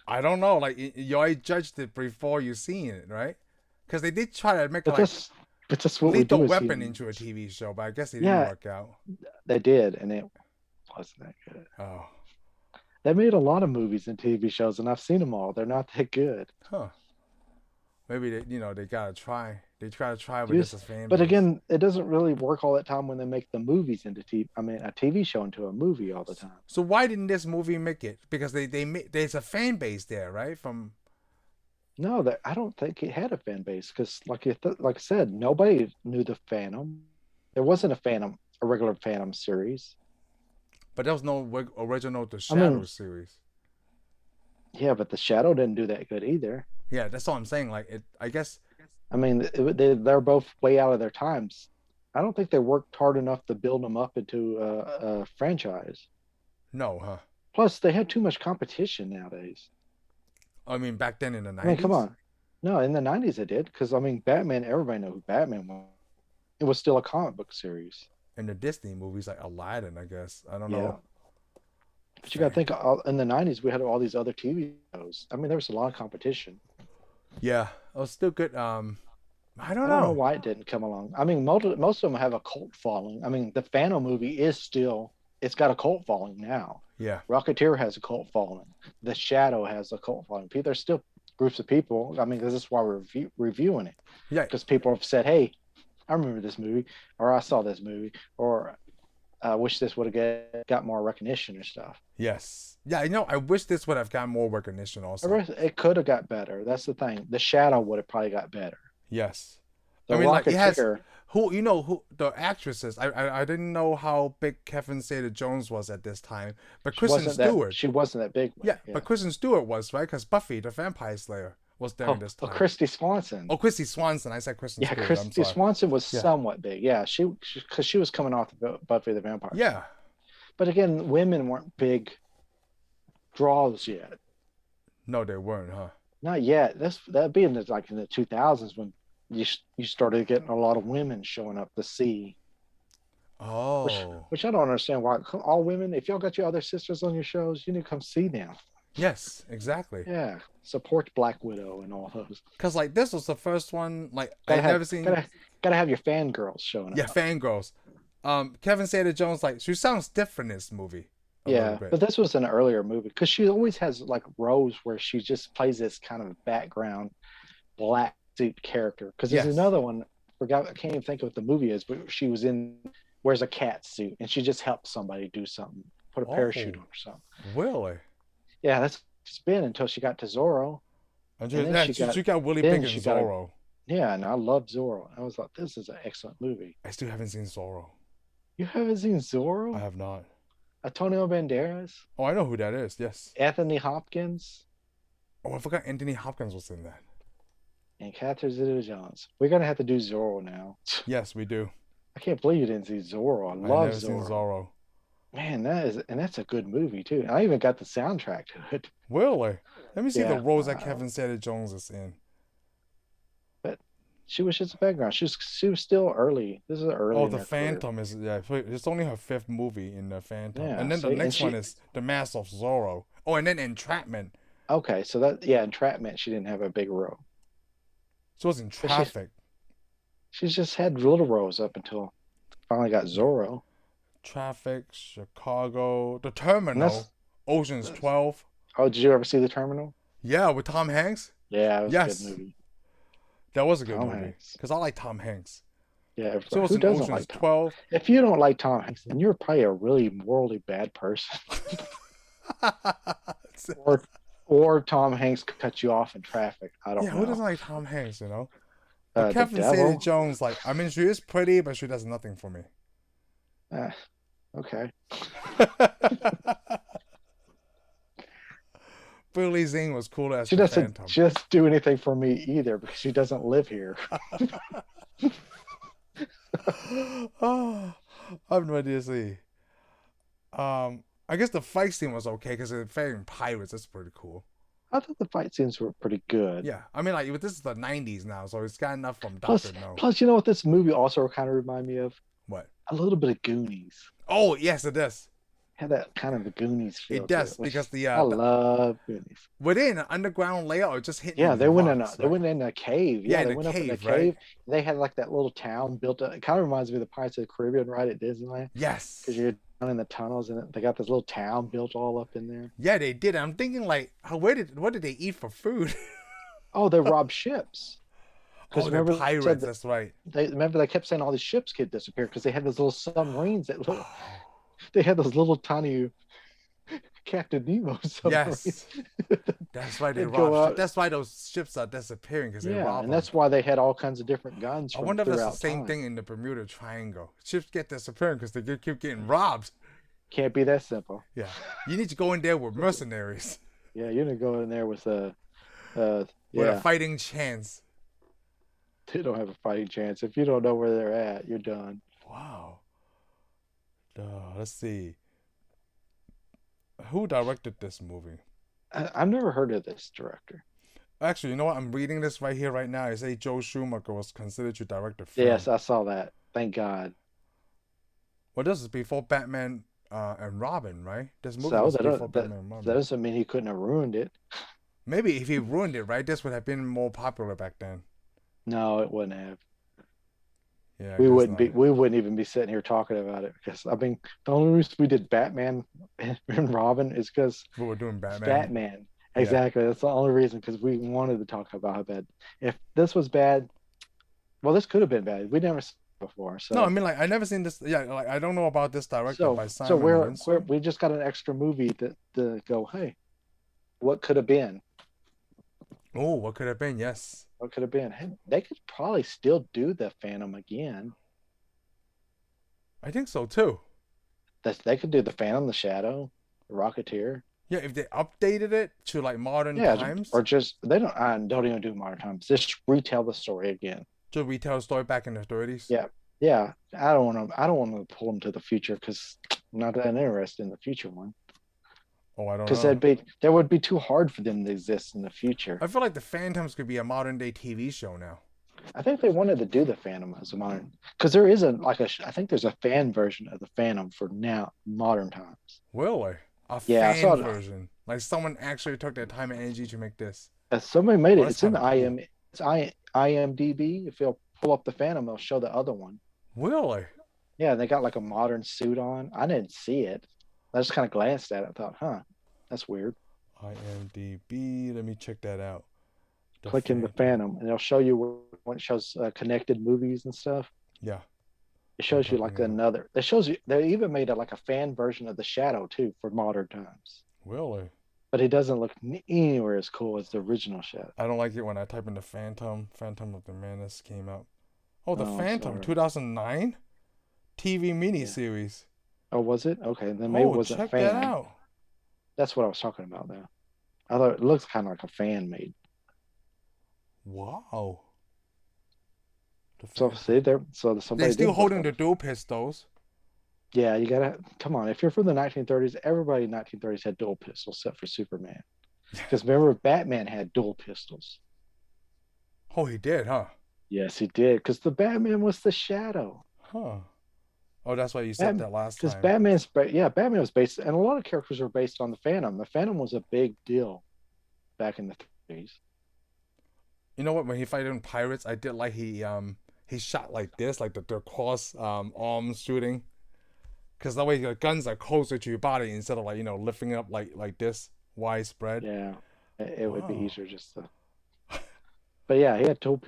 I don't know. Like you already judged it before you seen it, right? Because they did try to make But like that's what we Lethal do as Weapon humans. into a TV show, but I guess it didn't Yeah, work out. they did, and it wasn't that good. Oh, They made a lot of movies and TV shows, and I've seen them all. They're not that good. huh. Maybe they gotta try. They try to try with this Just, as fan but base. again, it doesn't really work all that time when they make the movies into TV. I mean, a TV show into a movie all the time. So why didn't this movie make it? Because there's a fan base there, right? From No, that I don't think it had a fan base because, like I said, nobody knew the Phantom. There wasn't a regular Phantom series. but there was no original The I mean, Shadow series. yeah, but the Shadow didn't do that good either. Yeah, that's all I'm saying. Like I guess I mean, they're both way out of their times. I don't think they worked hard enough to build them up into a franchise. no, huh? Plus, they had too much competition nowadays. I mean, back then in the I mean, come 90s, on. No, in the 90s it did. Because, I mean, Batman, everybody knew who Batman was. It was still a comic book series. in the Disney movies like Aladdin, I guess. I don't Yeah. know. But you got to think in the 90s, we had all these other TV shows. I mean, there was a lot of competition. Yeah, it was still good. I don't I don't know know. why it didn't come along. I mean, most of them have a cult following. I mean, the Phantom movie it's got a cult following now. Yeah, Rocketeer has a cult following. The Shadow has a cult following. There's still groups of people. I mean, because this is why we're reviewing it. yeah, Because people have said, "Hey, I remember this movie," or "I saw this movie," or "I wish this would have got more recognition or stuff." yes, yeah. I wish this would have gotten more recognition. Also, It could have got better. That's the thing. The Shadow would have probably got better. yes. The I mean, like it has Rocketeer. who the actresses. I didn't know how big Kevin Zeta-Jones was at this time, but Kristen Stewart. She wasn't that big. Yeah, but Kristen Stewart was, right? Because Buffy the Vampire Slayer was during this time. Kristy Swanson. Oh, Kristy Swanson. I said Kristen Stewart. I'm Kristy sorry. Swanson was Yeah. somewhat big. Yeah, because she was coming off of Buffy the Vampire. Yeah. But again, women weren't big draws yet. No, they weren't, huh? Not yet. That'd be in the 2000s when you started getting a lot of women showing up to see. Oh. Which I don't understand why. All women, if y'all got your other sisters on your shows, you need to come see them. Yes, exactly. Yeah, support Black Widow and all those. Because like this was the first one. Like Gotta I've have, never seen. Gotta have your fangirls showing up. Yeah, fangirls. Kevin Zeta-Jones, like she sounds different in this movie. Yeah, but this was an earlier movie because she always has like roles where she just plays this kind of background black suit character. Because there's another one, I can't even think of what the movie is, but she wears a cat suit and she just helps somebody do something, put a parachute on or something. Really? Yeah, that's been until she got to Zorro. And she got really big in Zorro. Yeah, and I love Zorro. I was like, this is an excellent movie. I still haven't seen Zorro. You haven't seen Zorro? I have not. Antonio Banderas. Oh, I know who that is. Yes. Anthony Hopkins. Oh, I forgot Anthony Hopkins was in that. And Catherine Zeta-Jones. We're gonna have to do Zorro now. Yes, we do. I can't believe you didn't see Zorro. I love Zorro. Seen Zorro. Man, that's a good movie too. I even got the soundtrack to it. Really? Let me see the roles that Kevin Zeta-Jones is in. But she was just a background. She was still early. This is early. Oh, the Phantom is it's only her 5th movie in the Phantom, and then the next one is The Mask of Zorro. Oh, and then Entrapment. Okay, so Entrapment. She didn't have a big role. She was in Traffic. She's just had little roles up until finally got Zorro. Traffic, Chicago, The Terminal, Ocean's 12. Oh, did you ever see The Terminal? Yeah, with Tom Hanks. Yeah, it was a good movie. That was a good movie because I like Tom Hanks. Yeah, so who doesn't like 12? If you don't like Tom Hanks, then you're probably a really morally bad person. or Tom Hanks cut you off in traffic. I don't know. Yeah, who doesn't like Tom Hanks? You know. But Kevin Zeta-Jones, like, I mean, she is pretty, but she does nothing for me. Okay. Billy Zane was cool as she doesn't do anything for me either because she doesn't live here. Oh, I have no idea. See, I guess the fight scene was okay because they're fighting pirates. That's pretty cool. I thought the fight scenes were pretty good. Yeah, I mean, like this is the '90s now, so it's got enough from Dr. No. Plus, you know what this movie also kind of reminded me of? What? A little bit of Goonies. Oh yes, it does. had that kind of the Goonies feel It to does it, which because I love Goonies. were they in an underground layer or just hitting Yeah, these rocks, they right? went in a cave. Yeah, Yeah, in they the went up in a cave, right? cave. They had like that little town built up. It kind of reminds me of the Pirates of the Caribbean ride at Disneyland because Yes. you're down in the tunnels and they got this little town built all up in there. Yeah, they did. I'm thinking like, what did they eat for food? Oh, they robbed ships. Oh, Because they're remember they said pirates. that That's right. they kept saying all these ships could disappear because they had those little submarines that look Oh, they had those little tiny Captain Nemo submarines yes. That's why they that go rob ships. out. That's why those ships are disappearing because they Yeah, rob and them. that's why they had all kinds of different guns I from wonder if that's the throughout same time. thing in the Bermuda Triangle. Ships get disappearing because they keep getting robbed. Can't be that simple. Yeah, you need to go in there with mercenaries Yeah, you're gonna go in there with a with a yeah, fighting chance. they don't have a fighting chance. If you don't know where they're at, you're done. Wow. Let's see. Who directed this movie? I've never heard of this director. Actually, you know what? I'm reading this right here, right now. It says Joe Schumacher was considered to direct the Yes, film. I saw that. Thank God. Well, this is before Batman and Robin, right? This movie So was before Batman and that Robin. doesn't mean he couldn't have ruined it. Maybe if he ruined it, right? This would have been more popular back then. No, it wouldn't have. Yeah, I guess not. We wouldn't even be sitting here talking about it because I mean the only reason we did Batman and Robin is because We were doing it's Batman. Batman. Yeah. Exactly. That's the only reason because we wanted to talk about how bad. If this was bad, well, this could have been bad. We never seen it before. No, I So mean like I never seen this. Yeah, like I don't know about this director by so Simon Wincer. we just got an extra movie to go, hey, what could have been? Oh, what could have been? Yes, What could have been? Hey, they could probably still do the Phantom again. I think so too. They could do the Phantom, the Shadow, the Rocketeer. Yeah, if they updated it to like modern Yeah, times, or just they don't even do modern times. Just retell the story again. to retell a story back in the 30s. Yeah, yeah. I don't want to pull them to the future because I'm not that interested in the future one. Oh, I don't Because know. that would be too hard for them to exist in the future. I feel like the Phantoms could be a modern day TV show now. I think they wanted to do the Phantom as a modern because there is I think there's a fan version of the Phantom for now modern times. Really? A Yeah, I saw fan it. version. Like someone actually took their time and energy to make this. Somebody made Oh, it. that's It's in kind the of cool. IMDb. If you'll pull up the Phantom, they'll show the other one. Really? Yeah, they got like a modern suit on. I didn't see it. I just kind of glanced at it. I thought, huh, that's weird. IMDb. Let me check that out. The Click in the Phantom, and it'll show you when it shows connected movies and stuff. Yeah. It shows you like Talking about- another. It shows you. They even made like a fan version of the Shadow too for modern times. Really? But it doesn't look anywhere as cool as the original Shadow. I don't like it when I type in the Phantom. Phantom of the Menace came out. Oh, the Oh, I'm Phantom, sorry. 2009 TV miniseries. Oh, was it? Okay, then maybe it Oh, wasn't check fan. that out. That's what I was talking about now. I thought it looks kind of like a fan made. Wow. The So Phantom. see there. So somebody They're still did holding work the on dual pistols. it. Yeah, you gotta come on. If you're from the 1930s, everybody in 1930s had dual pistols except for Superman. Because remember, Batman had dual pistols. Oh, he did, huh? Yes, he did. Because the Batman was the Shadow. Huh. Oh, that's why you said that last Because time. Batman was based, and a lot of characters were based on the Phantom. The Phantom was a big deal back in the 30s. You know what? When he fighting pirates, I did like he shot like this, like the cross arms shooting, because that way the guns are closer to your body instead of like lifting it up like this widespread. Yeah, it would be Wow. easier just to. But yeah, he had two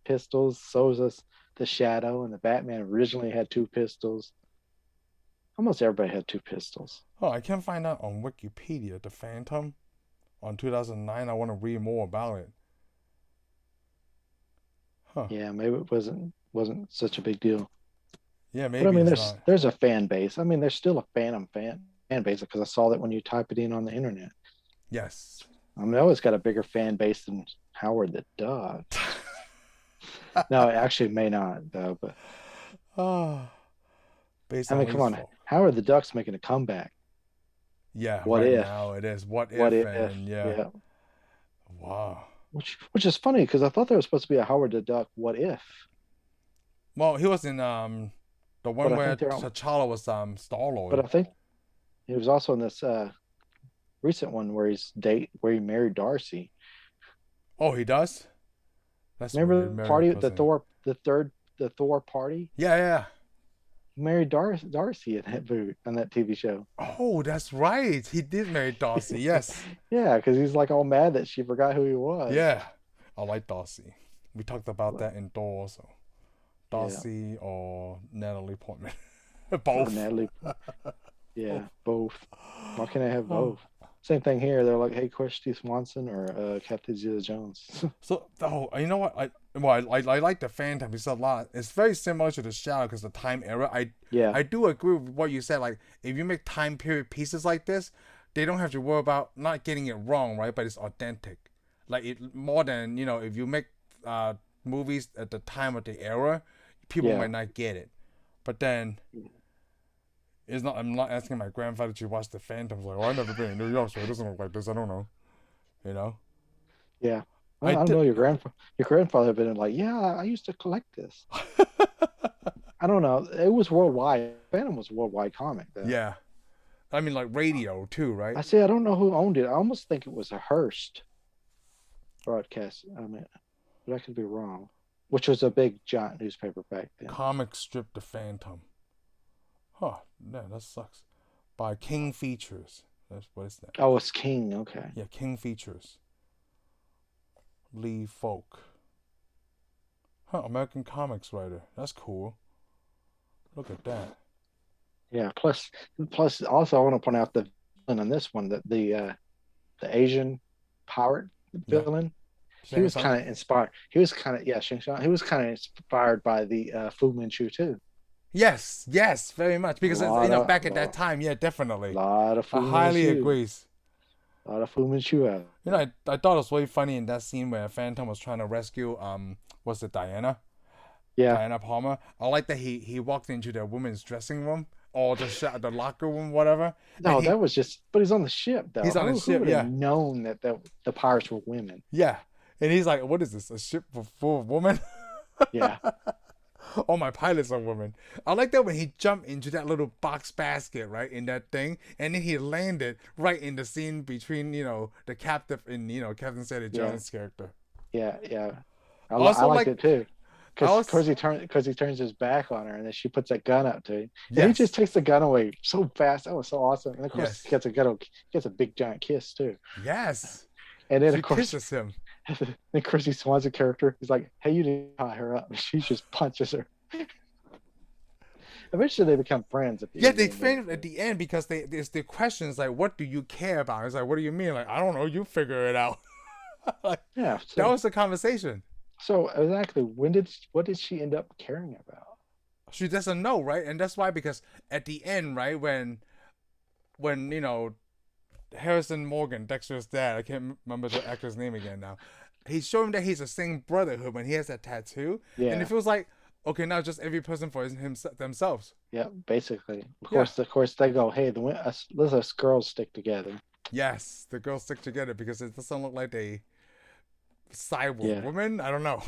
pistols. So was the Shadow, and the Batman originally had two pistols. Almost everybody had two pistols. Oh, I can't find out on Wikipedia the Phantom on 2009. I want to read more about it. Huh. Yeah, maybe it wasn't such a big deal. Yeah, maybe But I mean, it's not. there's a fan base. I mean, there's still a Phantom fan base because I saw that when you type it in on the internet. Yes. I mean, I always got a bigger fan base than Howard the Duck. No, it actually may not though. But Ah, based I on mean, come Lee on, Falk. Howard the Duck's making a comeback. Yeah, What right if? now it is. What What if? if? And yeah. Yeah. Wow. Which is funny because I thought there was supposed to be a Howard the Duck. What if? Well, he was in The but one I where think they're. T'Challa was Star But Lord. I think he was also in this recent one where he married Darcy. Oh, he does. That's weird. Remember the Married party, person. the Thor party? Yeah, yeah. He married Darcy in that movie, on that TV show. Oh, that's right. He did marry Darcy. Yes. Yeah, because he's like all mad that she forgot who he was. Yeah. I like Darcy. We talked about that in Thor also. Yeah. Darcy or Natalie Portman. Or Both. Natalie. Yeah, both. Why can't I have both? Same thing here. They're like, hey, Kristy Swanson or Captain Zeta-Jones. So, you know what? I like the Phantom. It's a lot. It's very similar to the Shadow because the time era. Yeah. I do agree with what you said. Like, if you make time period pieces like this, they don't have to worry about not getting it wrong, right? But it's authentic. Like, it more than, if you make movies at the time of the era, people might not get it. But then, I'm not asking my grandfather to watch the Phantoms. Like, I've never been in New York, so it doesn't look like this. I don't know. Yeah. Well, I don't know. Your grandfather had been like, yeah, I used to collect this. I don't know. It was worldwide. Phantom was a worldwide comic, though. Yeah. I mean, like radio, too, right? I say I don't know who owned it. I almost think it was a Hearst broadcast. I mean, but I could be wrong. Which was a big, giant newspaper back then. Comic strip The Phantom. Huh. Yeah, that sucks. By King Features. What is that? Oh, it's King. Okay. Yeah, King Features. Lee Falk. Huh, American comics writer. That's cool. Look at that. Yeah. Plus, also I want to point out the villain in this one, that the Asian pirate villain. He was kind of inspired. He was kind of He was kind of inspired by the Fu Manchu too. Yes, very much because back at that time, yeah, definitely. A lot of Fu I highly agrees. A lot of Fu Manchu out. I thought it was really funny in that scene where Phantom was trying to rescue was it Diana? Yeah. Diana Palmer. I like that he walked into the woman's dressing room or the locker room, whatever. No, that was just. But he's on the ship though. He's on the ship. Yeah. Known that the pirates were women. Yeah, and he's like, "What is this? A ship full of women?" Yeah. All my pilots are women. I like that when he jumped into that little box basket, right, in that thing, and then he landed right in the scene between, the captive and, Captain Zeta-Jones' character. Yeah. I liked it too. Because he turns his back on her, and then she puts that gun up to him. Yes. And he just takes the gun away so fast. That was so awesome. And of course, he gets a big giant kiss too. Yes. And then she of course kisses him. And Kristy Swanson character is like, "Hey, you didn't tie her up." She just punches her. Eventually, they become friends. They friends at the end because there's the questions like, "What do you care about?" It's like, "What do you mean?" Like, "I don't know. You figure it out." That was the conversation. So exactly, what did she end up caring about? She doesn't know, right? And that's why, because at the end, right, when Harrison Morgan, Dexter's dad, I can't remember the actor's name again now. He showed him that he's a Singh Brotherhood when he has that tattoo. Yeah. And it feels like, okay, now just every person for themselves. Yeah, basically. Of course, they go, hey, let us girls stick together. Yes, the girls stick together because it doesn't look like they side with women. I don't know.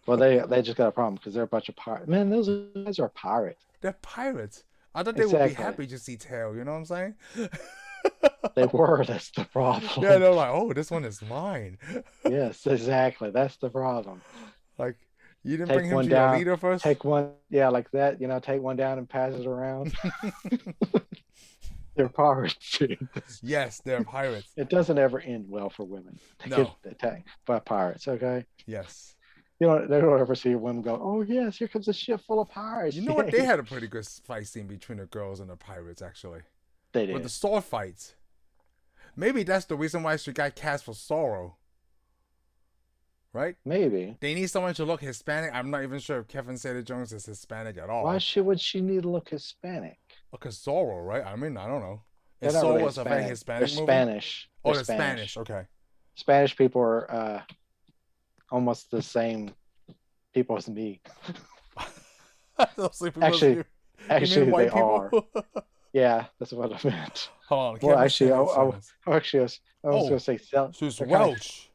Well, they just got a problem because they're a bunch of pirates. Man, those guys are pirates. They're pirates. I thought they would be happy to see Tail. You know what I'm saying? They were. That's the problem. Yeah, they're like, oh, this one is mine. Yes, exactly. That's the problem. Like, you didn't bring him to your leader first? Take one, like that. Take one down and pass it around. They're pirates. Yes, they're pirates. It doesn't ever end well for women. They get attacked by pirates. Okay. Yes. They don't ever see a woman go, oh yes, here comes a ship full of pirates. You know what? They had a pretty good fight scene between the girls and the pirates, actually. They did. With the sword fights. Maybe that's the reason why she got cast for Zorro. Right? Maybe. They need someone to look Hispanic. I'm not even sure if Kevin Zeta-Jones is Hispanic at all. Why would she need to look Hispanic? Because Zorro, right? I mean, I don't know. And Zorro was a very Hispanic movie? Spanish. Oh, they're Spanish. Okay. Spanish people are almost the same people as me. Actually, they are. Yeah, that's what I meant. Hold on. Well, actually, I was going to say she's Welsh.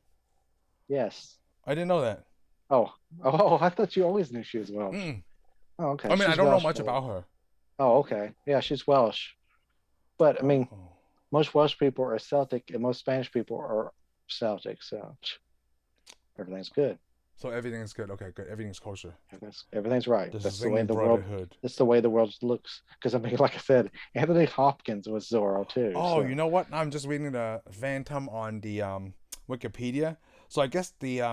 Yes. I didn't know that. Oh, I thought you always knew she was Welsh. Oh, okay. I mean, I She's don't know Welsh. much about her. Oh, okay. Yeah, she's Welsh. But I mean, Oh. most Welsh people are Celtic, and most Spanish people are Celtic. So everything's good. So everything's good. Okay, good. Everything's kosher. Everything's right. The That's the way Singh the world. Brotherhood. That's the way the world looks. Because I mean, like I said, Anthony Hopkins was Zorro too. Oh, you So know what? I'm just reading the Phantom on the Wikipedia. So I guess the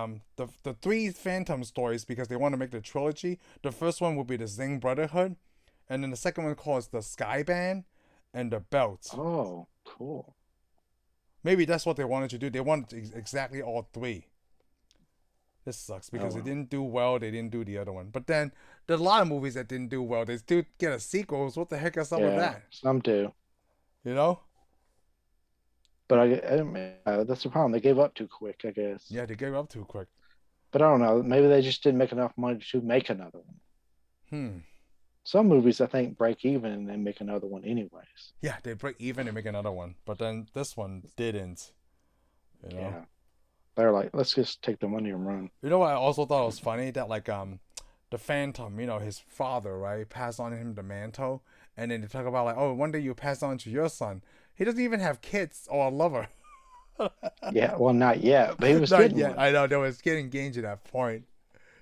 three Phantom stories, because they want to make the trilogy. The first one would be the Singh Brotherhood, and then the second one calls the Skyban and the Belt. oh, cool. Maybe that's what they wanted to do. They wanted exactly all three. This sucks Oh because they well. didn't do well. They didn't do the other one. But then there's a lot of movies that didn't do well. They still get a sequel. So what the heck is up with Yeah, that? some do. You know? But I mean, that's the problem. They gave up too quick, I guess. Yeah, they gave up too quick. But I don't know. Maybe they just didn't make enough money to make another one. Hmm. Some movies, I think, break even and then make another one anyways. Yeah, they break even and make another one. But then this one didn't. You know? Yeah. They're like, let's just take the money and run. You know what I also thought was funny? That like the Phantom, his father, right, passed on him the mantle, and then they talk about like, oh, one day you pass on to your son. He doesn't even have kids or a lover. Yeah, well, not yet, but he was Not getting yet. one. I know they was getting engaged at that point.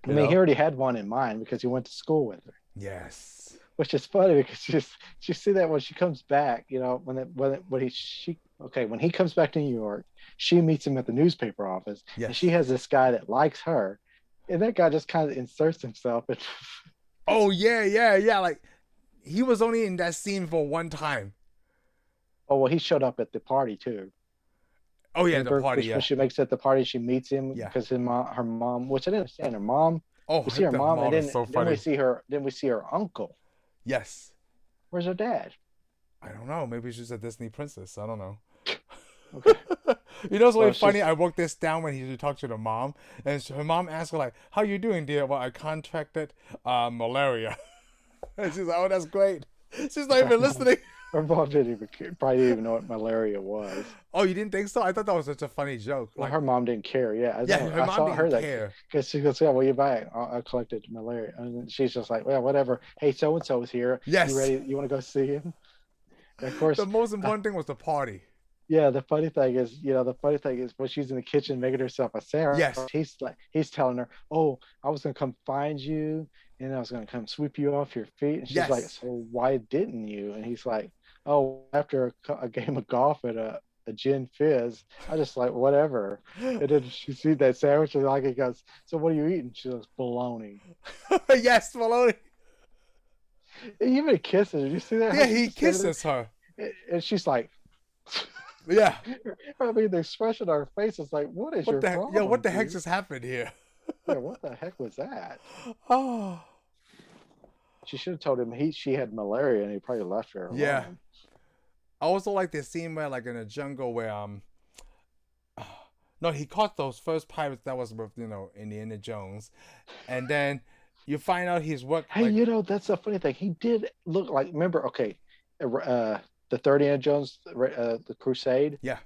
I mean, he already had one in mind because he went to school with her, Yes. which is funny because just you see that when she comes back, when he comes back to New York, she meets him at the newspaper office, and Yes. she has this guy that likes her, and that guy just kind of inserts himself. And Oh yeah. Like he was only in that scene for one time. oh well, he showed up at the party too. Oh yeah, the Remember party. when Yeah. she makes it at the party, she meets him Yeah. because her mom, which I didn't understand, her mom. Oh, We see her the mom, and mom is so then we funny. see her. Then we see her uncle. Yes. Where's her dad? I don't know. Maybe she's a Disney princess. I don't know. Okay. You know, it's really Well, funny. she's I wrote this down when he talked to the mom, and her mom asked her like, "How you doing, dear?" Well, I contracted malaria. And she's like, "Oh, that's great." She's not even listening. her mom probably didn't even know what malaria was. Oh, you didn't think so? I thought that was such a funny joke. Well, Like, her mom didn't care. Yeah, yeah, her I mom saw her didn't that care. because she goes, "Yeah, well, you buy? I collected malaria," and then she's just like, "Well, whatever. Hey, so and so is here. You Yes. ready? You want to go see him?" And of The course, most important thing was the party. yeah. The funny thing is when she's in the kitchen making herself a sandwich, Yes. he's telling her, "Oh, I was gonna come find you, and I was gonna come sweep you off your feet." And she's like, Yes. "So why didn't you?" And he's like, "Oh, after a game of golf at a gin fizz, I just like whatever." And then she sees that sandwich and like he goes, "So what are you eating?" She goes, "Bologna." Yes, Maloney. He even kisses her. Did you see that? Yeah, he kisses her. And she's like, Yeah. I mean, the expression on her face is like, "What is What your the heck? Yeah, problem, what the heck dude?" just happened here? Yeah, what the heck was that? Oh. She should have told him she had malaria and he probably left her alone. Yeah. I also like the scene where, like, in the jungle where no, he caught those first pirates that was with Indiana Jones, and then you find out he's worked. Hey, Like, that's a funny thing. He did look like, remember, okay, the third Indiana Jones, the Crusade. yeah,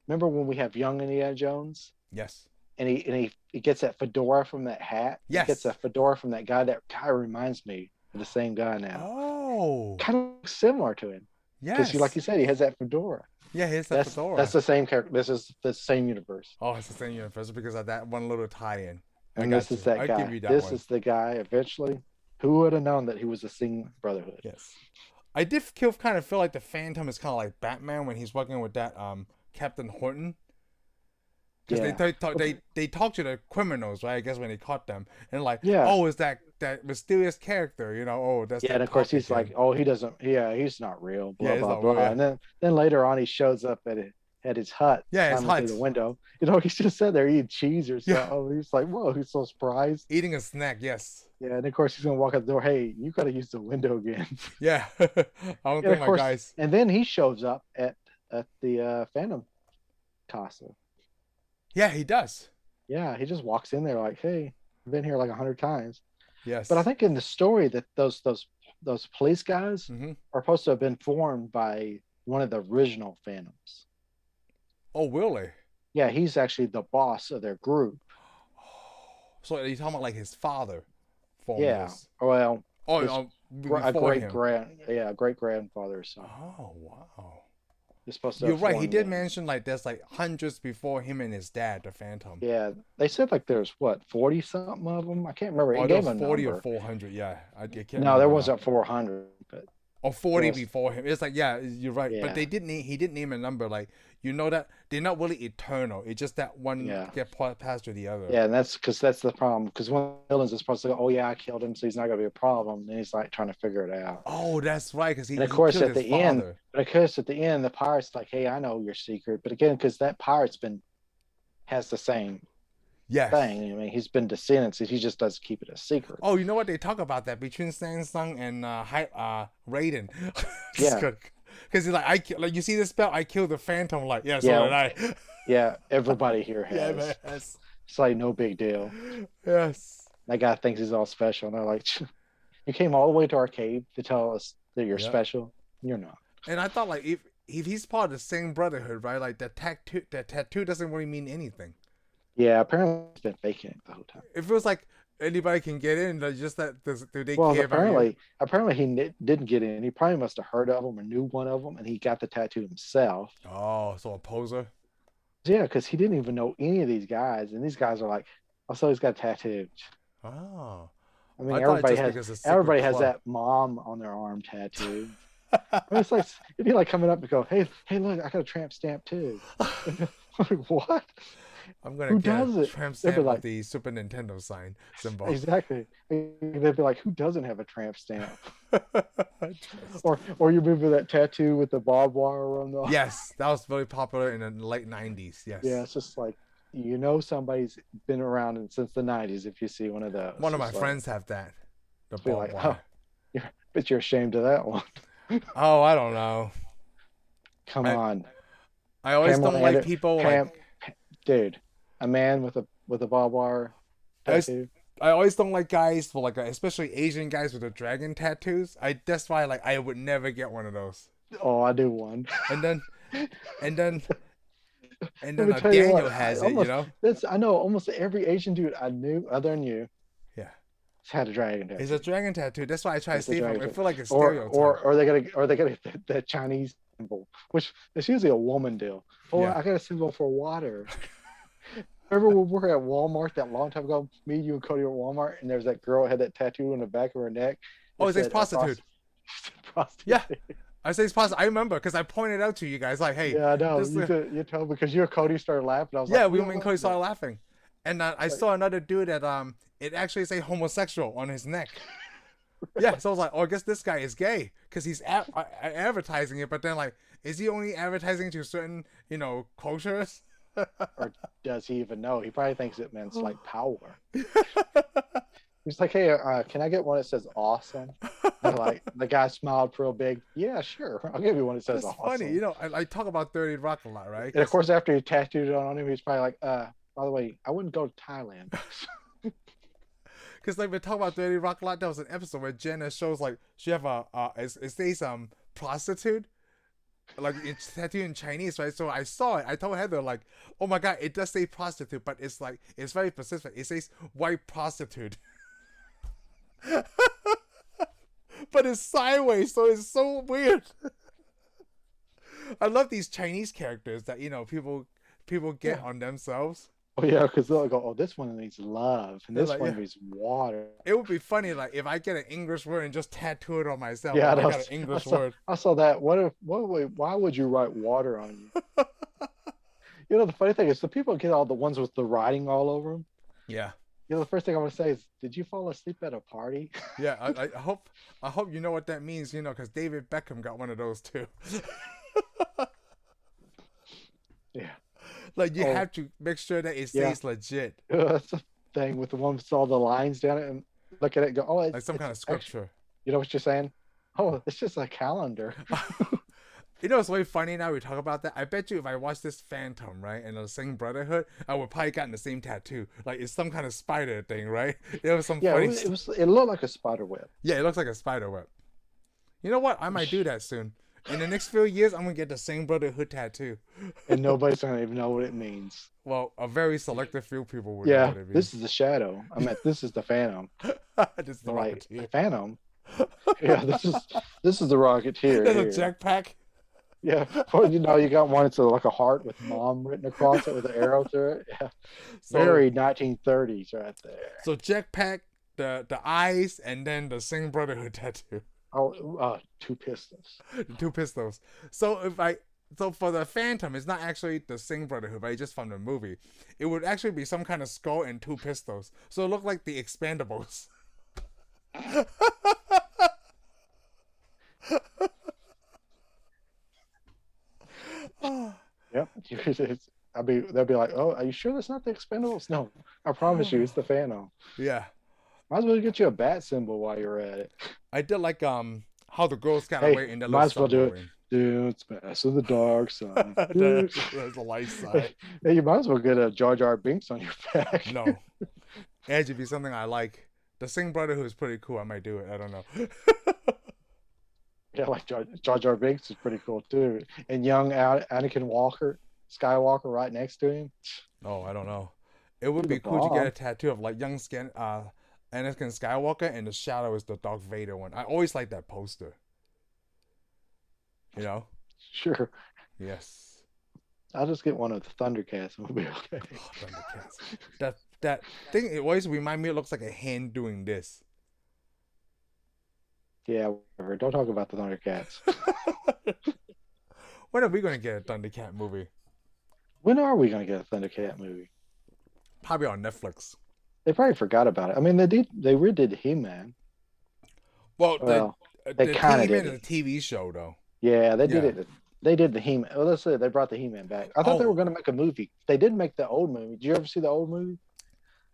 Remember when we have young Indiana Jones yes, and he gets that fedora from that hat? He gets a yes. fedora from that guy. That guy reminds me of the same guy now. Oh, Kind of similar to him because, like yes, you said, he has that fedora. yeah. Here's the fedora. That's the same character. This is the same universe. Oh, it's the same universe because of that one little tie-in. I And got this you. is that I guy. give you that This one. is the guy eventually. Who would have known that he was a Singh Brotherhood? Yes, I did kind of feel like the Phantom is kind of like Batman when he's working with that Captain Horton. Because Yeah. they talk to the criminals, right? I guess when they caught them, and like, Yeah. oh, is that mysterious character? Oh, that's Yeah, that and of course cop he's again. like, oh, he doesn't. Yeah, he's not real. Yeah, Blah it's blah not real. blah. Yeah, And then later on, he shows up at his hut, yeah, it's climbing through hot. the window. He's just sitting there eating cheese or Yeah, something. Oh, he's like, whoa, he's so surprised. eating a snack. Yes. Yeah, and of course he's gonna walk out the door. Hey, you got to use the window again. Yeah. I don't And of think my course, guys. and then he shows up at the Phantom Casa. Yeah, he does. Yeah, he just walks in there like, hey, I've been here like 100 times. But I Yes. think in the story that those police guys Mm-hmm. are supposed to have been formed by one of the original Phantoms. Oh, really? Yeah, he's actually the boss of their group. So you're talking about like his father formed Yeah. this. Well, Oh, His before him. great grandfather or son. Oh, wow. He's supposed to You're have right. He formed did the. mention like there's like hundreds before him and his dad, the Phantom. Yeah, they said like there's what 40 something of them. I can't remember. It Oh, there gave was a 40 or number. 400. Yeah, I can't No, there remember now. wasn't 400, but Or there 40 was. before him. It's like, yeah, you're right. But Yeah, he didn't name a number. Like, you know that they're not really eternal. It's just that one yeah. get passed to the other. Yeah, and that's the problem. Because one of the villains is supposed to go, "Oh yeah, I killed him, so he's not gonna be a problem." And he's like trying to figure it out. Oh, that's right. Because And of he course, killed at his the end, father. the pirate's like, "Hey, I know your secret." But again, because that pirate's been has the same Yes. thing. I mean, he's been descendants. He just doesn't keep it a secret. Oh, you know what? They talk about that between Samsung and Raiden. Yeah, Because he's like, like, you see this spell? I killed the Phantom. Like, yeah, so yeah, did I. yeah. Everybody here Yeah, has. man. Yes. It's like no big deal. Yes. That guy thinks he's all special, and they're like, "You came all the way to our cave to tell us that you're Yeah. special. You're not." And I thought, like, if he's part of the same brotherhood, right? Like, that tattoo doesn't really mean anything. Yeah, apparently he's been faking it the whole time. It feels like anybody can get in. Like, just that, do they Well, care about you? apparently he didn't get in. He probably must have heard of them or knew one of them, and he got the tattoo himself. Oh, so a poser? Yeah, because he didn't even know any of these guys, and these guys are like, "Oh, so he's got tattooed." Oh. I mean, I thought just because it's a secret everybody has club. that mom on their arm tattoo. I mean, it's like it'd be like coming up and go, "Hey, look, I got a tramp stamp too." Like, what? I'm gonna Who get does a it? tramp They'd be stamp like, with the Super Nintendo sign symbol. exactly. They'd be like, "Who doesn't have a tramp stamp?" Or you remember that tattoo with the barbed wire around the. Yes, that was very popular in the late 90s. Yes. Yeah, it's just like somebody's been around since the 90s if you see one of those. One of my It's like, friends have that. The be barbed like, wire. but you're ashamed of that one. Oh, I don't know. Come I on. I always Pamela don't like Ander- people Pam, like dude, a man with a barbed wire I, always, tattoo. I always don't like guys for like especially Asian guys with the dragon tattoos. That's why like I would never get one of those. Oh, I do one. And then and then Let me tell you Daniel what, has it, you know? I know almost every Asian dude I knew other than you Yeah. had a dragon It's tattoo. a dragon tattoo. That's why I try to It's a stay from dragon it. I tattoo. feel like it's Or stereotype. or they got that Chinese symbol, which is usually a woman deal. Oh, Yeah. I got a symbol for water. Remember when we were at Walmart that long time ago? Me, you, and Cody were at Walmart, and there's that girl had that tattoo on the back of her neck. Oh, it says prostitute. Prostitute. Yeah. I say it's possible. I remember because I pointed out to you guys like, hey, Yeah, I know. this You told because you and Cody started laughing. I was yeah, like, we "Yeah, and Cody started laughing, and I saw another dude that it actually say homosexual on his neck. Yeah, so I was like, oh, I guess this guy is gay because he's advertising it, but then like, is he only advertising to certain cultures? Or does he even know? He probably thinks it means like power. He's like, "Hey, can I get one that says awesome?" And like the guy smiled real big. Yeah, sure. I'll give you one that says That's awesome. funny, I talk about 30 Rock a lot, right? And of course, after he tattooed it on him, he's probably like, by the way, I wouldn't go to Thailand." Because like we talk about 30 Rock a lot. There was an episode where Jenna shows like she have it says prostitute, like it's tattooed in Chinese, right? So I saw it. I told Heather like, oh my god, it does say prostitute, but it's like it's very specific. It says white prostitute. But it's sideways, so it's so weird. I love these Chinese characters that people get on themselves. Oh yeah, because they'll go, "Oh, this one needs love, and They're this like, one yeah. needs water." It would be funny like if I get an English word and just tattoo it on myself. Yeah, I got an English word. I saw that. Why would you write water on you? The funny thing is, the people get all the ones with the writing all over them. Yeah. The first thing I want to say is, did you fall asleep at a party? Yeah, I hope you know what that means, because David Beckham got one of those too. Yeah. Like you have to make sure that it stays legit. That's the thing with the one with all the lines down it and look at it and go, "Oh, Like some kind of scripture. Actually, you know what you're saying? Oh, it's just a calendar." It's way funny now we talk about that. I bet you if I watched this Phantom, right, and the Singh Brotherhood, I would probably gotten the same tattoo. Like it's some kind of spider thing, right? It was some funny it looked like a spider web. Yeah, it looks like a spider web. You know what? I might do that soon. In the next few years, I'm gonna get the Singh Brotherhood tattoo. And nobody's gonna even know what it means. Well, a very selective few people would know what it means. This is the shadow. This is the Phantom. This is the Like, Rocketeer. the Phantom? Yeah, this is the Rocketeer There's a here. jetpack. Yeah, or you got one. It's like a heart with mom written across it with an arrow through it. Yeah, So very 1930s right there. so jetpack, the eyes, and then the Singh Brotherhood tattoo. Oh, two pistols. The two pistols. So if I so for the Phantom, it's not actually the Singh Brotherhood, but it's just from the movie. It would actually be some kind of skull and two pistols. So it looked like the Expandables. Yep. They'll be like, "Oh, are you sure that's not the Expendables?" No, I promise you, it's the Phantom. Yeah, Might as well get you a bat symbol while you're at it. I did like how the girls got Hey, away in the little might as well do it. submarine. Dude, it's of the dark side. the, Dude. there's the light side. Hey, you might as well get a Jar Jar Binks on your back. No, Edge would be something I like. The Singh Brotherhood is pretty cool. I might do it. I don't know. Yeah, like Jar Jar Binks is pretty cool too. And young Anakin Skywalker right next to him. Oh, I don't know. It would Be be the cool to get bomb. a tattoo of like young Anakin Skywalker, and the shadow is the Darth Vader one. I always like that poster. You know? Sure. Yes. I'll just get one of the Thundercats and we'll be okay. Oh, Thundercats. That thing, it always remind me. It looks like a hand doing this. Yeah, whatever. Don't talk about the Thundercats. When are we gonna get a Thundercat movie? When are we going to get a Thundercat movie? Probably on Netflix. They probably forgot about it. I mean, they redid He-Man. Well, Well, the they kind of He-Man did is a it. TV show though. Yeah, they did Yeah. it. They did the He-Man. Well, let's say they brought the He-Man back. I thought they were Oh, going to make a movie. They did make the old movie. Did you ever see the old movie,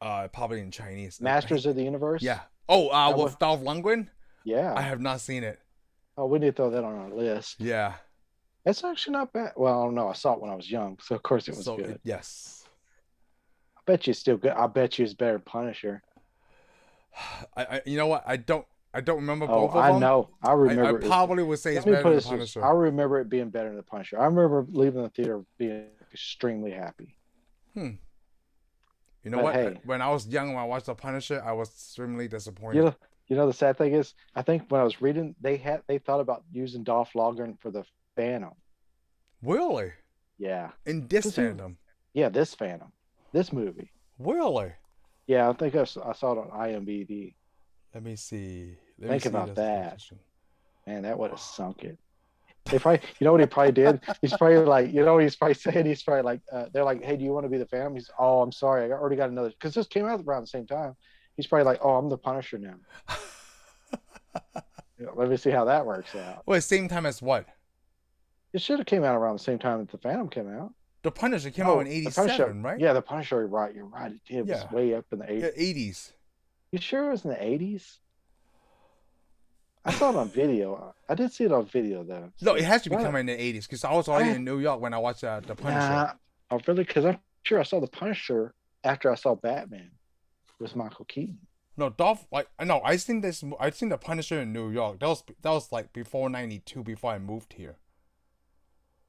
probably in Chinese. Masters of the Universe? Yeah. Oh, That was, with Dolph Lundgren. I yeah. have not seen it. Oh, we need to throw that on our list. Yeah. It's actually not bad. Well, I don't know. I saw it when I was young, so of course it was So good. yes. I bet you it's still good. I bet you it's better than Punisher. You know what? I don't remember Oh, both of I them. know. I I remember it. probably would say Let it's me better put than it this way. Punisher. I remember it being better than the Punisher. I remember leaving the theater being extremely happy. Hmm. You know But what? hey, When I was young, when I watched the Punisher, I was extremely you disappointed. know, the sad thing is, I think when I was reading, they thought about using Dolph Lundgren for the Phantom. Really? Yeah, In this 'cause fandom? yeah, this Phantom, this movie. Really? Yeah, I think I saw it on IMDb. Let me see. Let me Think see about this that, position. man. That would have sunk it. They probably, you know what he probably did? He's probably like, he's probably saying, he's probably like, they're like, hey, do you want to be the Phantom? He's, oh, I'm sorry, I already got another, because this came out around the same time. He's probably like, oh, I'm the Punisher now. Let me see how that works out. Wait, same time as what? It should have came out around the same time that the Phantom came out. The Punisher came out No, in the Punisher. '87, right? Yeah, the Punisher. You're right. It did. It was Yeah. way up in the Yeah, 80s. '80s. You sure it was in the 80s? I saw it on video. I did see it on video though. No, So, it has to be what? coming in the '80s because I was already in New York when I watched the Punisher. Nah, oh, really? Because I'm sure I saw the Punisher after I saw Batman with Michael Keaton. No, I seen the Punisher in New York. That was like before '92, before I moved here.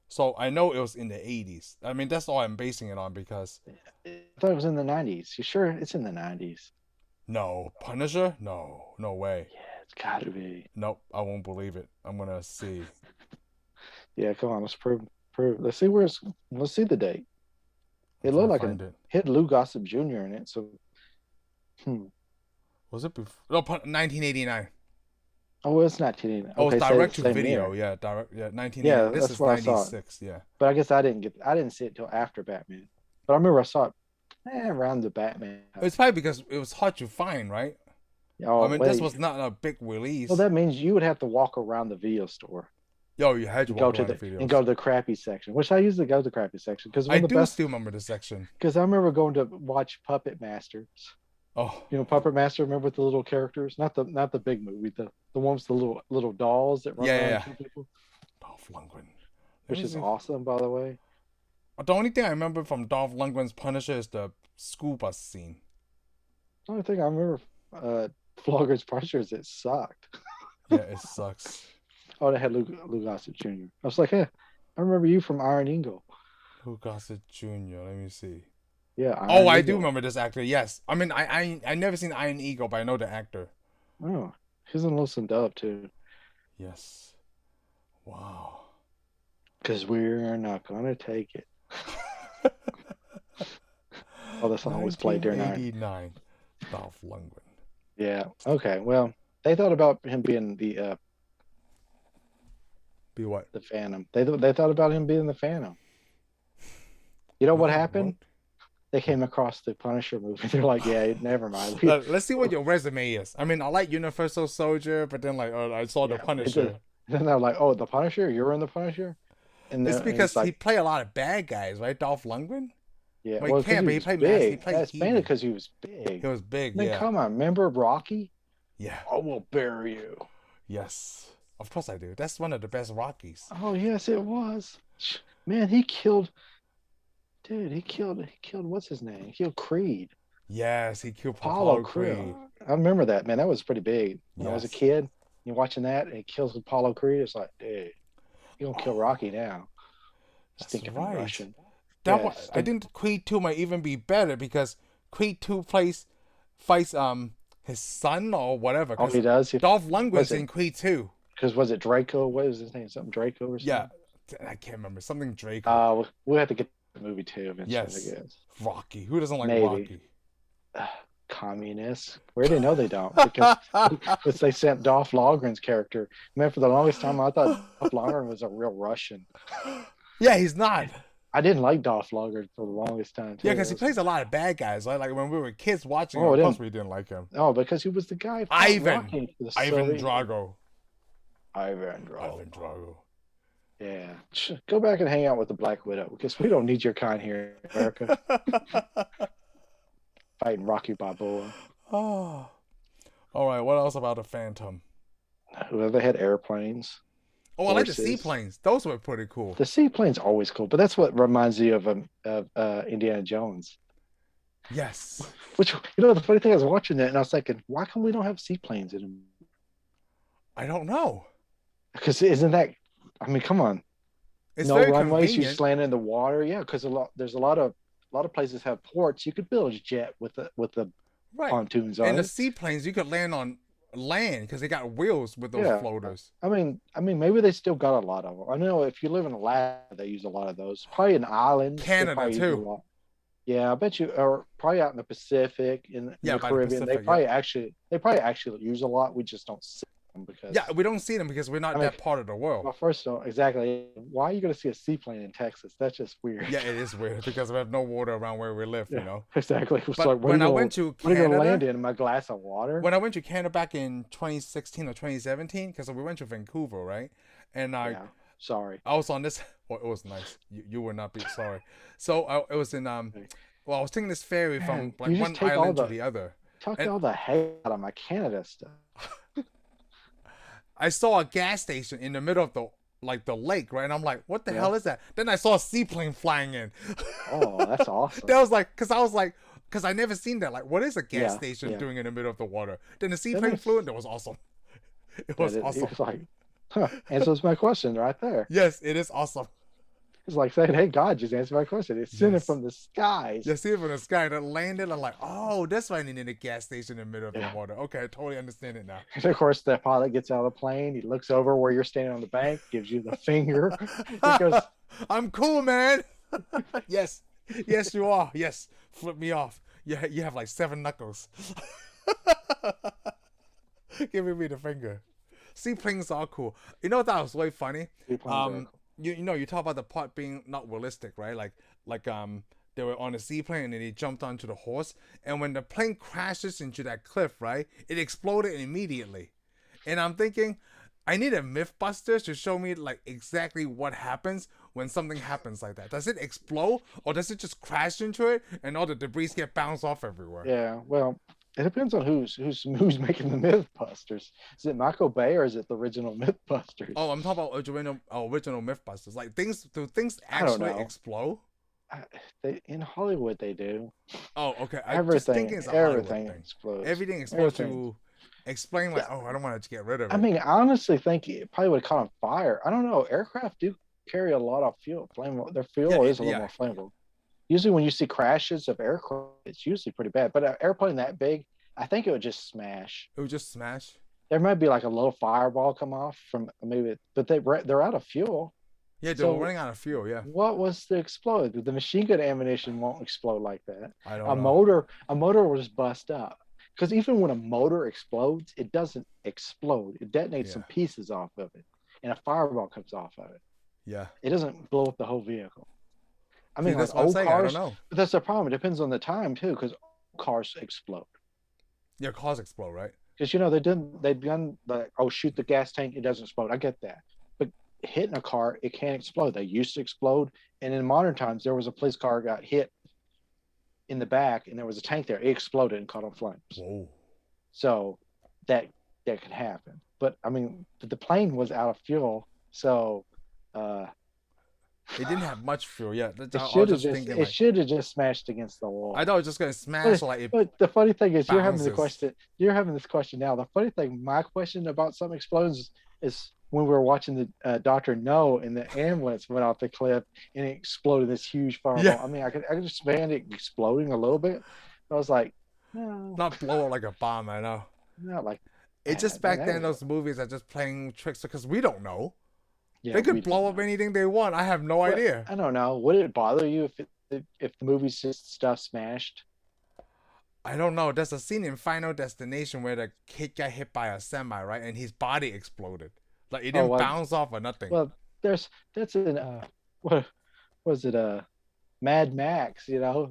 So I know it was in the '80s. I mean, that's all I'm basing it on because I thought it was in the 90s. You sure it's in the 90s? no Punisher, no way. Yeah, it's got to be. Nope, I won't believe it. I'm gonna see. Yeah, come on, let's prove. Let's see let's see the date. I'm It trying looked to like find it. hit Lou Gossett Jr. in it. So, Was it before? No, 1989. oh, it's not cheating. Oh, Okay, it's direct to same video. year. Yeah, direct. Yeah, 1980. Yeah, This that's is where I saw it. '96. Yeah. But I guess I didn't see it till after Batman. But I remember I saw it around the Batman. It's probably because it was hard to find, right? Oh, I mean, wait. this was not a big release. Well, that means you would have to walk around the video store Yo, you had to and go walk to around the the videos. and go to the crappy section, which I usually go to the crappy section because I do still remember this section. because I remember going to watch Puppet Masters. Oh, You know, Puppet Master. Remember with the little characters, not the big movie, the ones the little dolls that run around and kill people, Dolph Lundgren. which is awesome, by the way. The only thing I remember from Dolph Lundgren's Punisher is the school bus scene. The only thing I remember, Flogger's Punisher is it sucked. Yeah, it sucks. Oh, they had Lou Gossett Jr. I was like, hey, I remember you from Iron Eagle. Who Gossett Jr.? Let me see. Yeah. Oh, I do Eagle. remember this actor. Yes, I mean, I never seen Iron Eagle, but I know the actor. Oh, He's in Loosened Up too. Yes. Wow. Because we're not gonna take it. Oh, the song was played during our 1989. Dolph Lundgren. yeah. Okay. Well, they thought about him being Be what? the Phantom. They thought about him being the Phantom. You know what Wow, happened? They came across the Punisher movie. They're like, yeah, never mind. Let's see what your resume is. I mean, I like Universal Soldier, but then like, oh, I saw the Yeah, Punisher. then they're like, oh, the Punisher? You're in the Punisher? It's And because he's he like, played a lot of bad guys, right? Dolph Lundgren. yeah, Well, he well, because can't, he but he was played Mass. He big. played That's mainly He-Man. because he was big. He was big, I mean, yeah. come on, remember Rocky? Yeah. I will bury you. Yes. Of course I do. That's one of the best Rockies. Oh yes, it was. Man, he killed. Dude, he killed. What's his name? He killed Creed. Yes, he killed Apollo Apollo Creed. Creed. I remember that, man. That was pretty big. When I was a Yes. kid, you're watching that, and he kills Apollo Creed. It's like, dude, you don't kill Rocky now. That's Stinking right. Russian. That Yeah, was, I think Creed 2 might even be better because Creed 2 fights his son or whatever. Oh, he does. Dolph Lundgren's Was it? in Creed 2. Because was it Draco? What was his name? Something Draco or something? Yeah. I can't remember. Something Draco. We'll have to get the movie too eventually, Yes. I guess. Rocky. Who doesn't like Maybe. Rocky? Communists. Where they know they don't because they sent Dolph Lundgren's character. Man, for the longest time, I thought Dolph Lundgren was a real Russian. Yeah, he's not. I didn't like Dolph Lundgren for the longest time. Too. Yeah, because he plays a lot of bad guys. Right? Like when we were kids watching, Oh, of course we didn't like him. Oh, because he was the guy. Ivan Soviet. Drago. Ivan Drago. Ivan Drago. Yeah. Go back and hang out with the Black Widow because we don't need your kind here in America. Fighting Rocky Balboa. Oh. All right. What else about the Phantom? Well, they had airplanes. Oh, I like the seaplanes. Those were pretty cool. The seaplane's always cool, but that's what reminds you of Indiana Jones. Yes. Which, you know, the funny thing, I was watching that and I was thinking, why come we don't have seaplanes in them? I don't know. Because isn't that? I mean, come on. It's no very runways. convenient. You just land in the water. Yeah, because there's a lot of places have ports. You could build a jet with the Right. pontoons on And it. the seaplanes, you could land on land because they got wheels with those floaters. I mean, maybe they still got a lot of them. I know if you live in Alaska, they use a lot of those. Probably in islands. Canada too. Yeah, I bet you, or probably out in the Pacific, in the Caribbean. Pacific, they probably actually use a lot. We just don't see them because we don't see them because we're not that part of the world. Well, first of all, exactly. Why are you going to see a seaplane in Texas? That's just weird. Yeah, it is weird because we have no water around where we live. You know. Exactly. It's but like, when I went to Canada, what are you going to land in my glass of water? When I went to Canada back in 2016 or 2017, because we went to Vancouver, right? And sorry. I was on this. Well, it was nice. You would not be sorry. So it was in Well, I was taking this ferry from like one island to the other. Talk all the heck out of my Canada stuff. I saw a gas station in the middle of the lake, right? And I'm like, what the hell is that? Then I saw a seaplane flying in. Oh, that's awesome. That was like, because I never seen that. Like, what is a gas station doing in the middle of the water? Then the seaplane flew in. That was awesome. It was awesome. It was like, answers my question right there. Yes, it is awesome. It's like saying, hey, God, just answer my question. It's sending it from the skies. Just see it from the sky. And it landed. I'm like, oh, that's why I needed a gas station in the middle of the water. Okay, I totally understand it now. And of course, the pilot gets out of the plane. He looks over where you're standing on the bank, gives you the finger. He goes, I'm cool, man. Yes. Yes, you are. Yes. Flip me off. You have like 7 knuckles. Giving me the finger. Seaplanes are cool. You know that was way funny? You know, you talk about the part being not realistic, right? Like they were on a seaplane and then they jumped onto the horse. And when the plane crashes into that cliff, right, it exploded immediately. And I'm thinking, I need a Mythbusters to show me like exactly what happens when something happens like that. Does it explode or does it just crash into it and all the debris get bounced off everywhere? Yeah, well, it depends on who's making the Mythbusters. Is it Michael Bay or is it the original Mythbusters? Oh, I'm talking about original Mythbusters. Like things actually explode? In Hollywood they do. Oh, okay. Everything explodes. Everything is supposed to explain like, oh, I don't want to get rid of it. I mean, I honestly think it probably would have caught on fire. I don't know. Aircraft do carry a lot of fuel. Their fuel is a little more flammable. Usually when you see crashes of aircraft, it's usually pretty bad. But an airplane that big, I think it would just smash. It would just smash? There might be like a little fireball come off from maybe, but they're out of fuel. Yeah, they were So running out of fuel. Yeah, what was to explode? The machine gun ammunition won't explode like that. I don't A know. motor will just bust up. Because even when a motor explodes, it doesn't explode. It detonates Yeah, some pieces off of it, and a fireball comes off of it. yeah. It doesn't blow up the whole vehicle. I See, mean, that's like what I'm old saying. I don't cars, know. but that's the problem. It depends on the time too, because cars explode. Yeah, cars explode, right? Because they've done like, oh, shoot the gas tank, it doesn't explode. I get that, but hitting a car, it can't explode. They used to explode, and in modern times, there was a police car got hit in the back, and there was a tank there. It exploded and caught on flames. Whoa. So that could happen. But I mean, the plane was out of fuel, so It didn't have much fuel. Yeah, it I should was have just thinking it like, should have just smashed against the wall. I thought it was just gonna smash like it But the funny thing is, you're having the bounces. question. You're having this question now. The funny thing, my question about something explosions is when we were watching the Doctor No, and the ambulance went off the cliff and it exploded this huge fireball. Yeah. I mean, I could understand it exploding a little bit. But I was like, no, Not blow up like a bomb. I know. not like It just that. back then those movies are just playing tricks because we don't know. Yeah, They we could blow don't up know. anything they want. I have no But idea. I don't know. Would it bother you if the movie's just stuff smashed? I don't know. There's a scene in Final Destination where the kid got hit by a semi, right? And his body exploded. Like it didn't well, bounce off or nothing. Well, that's in what was it? Mad Max. You know,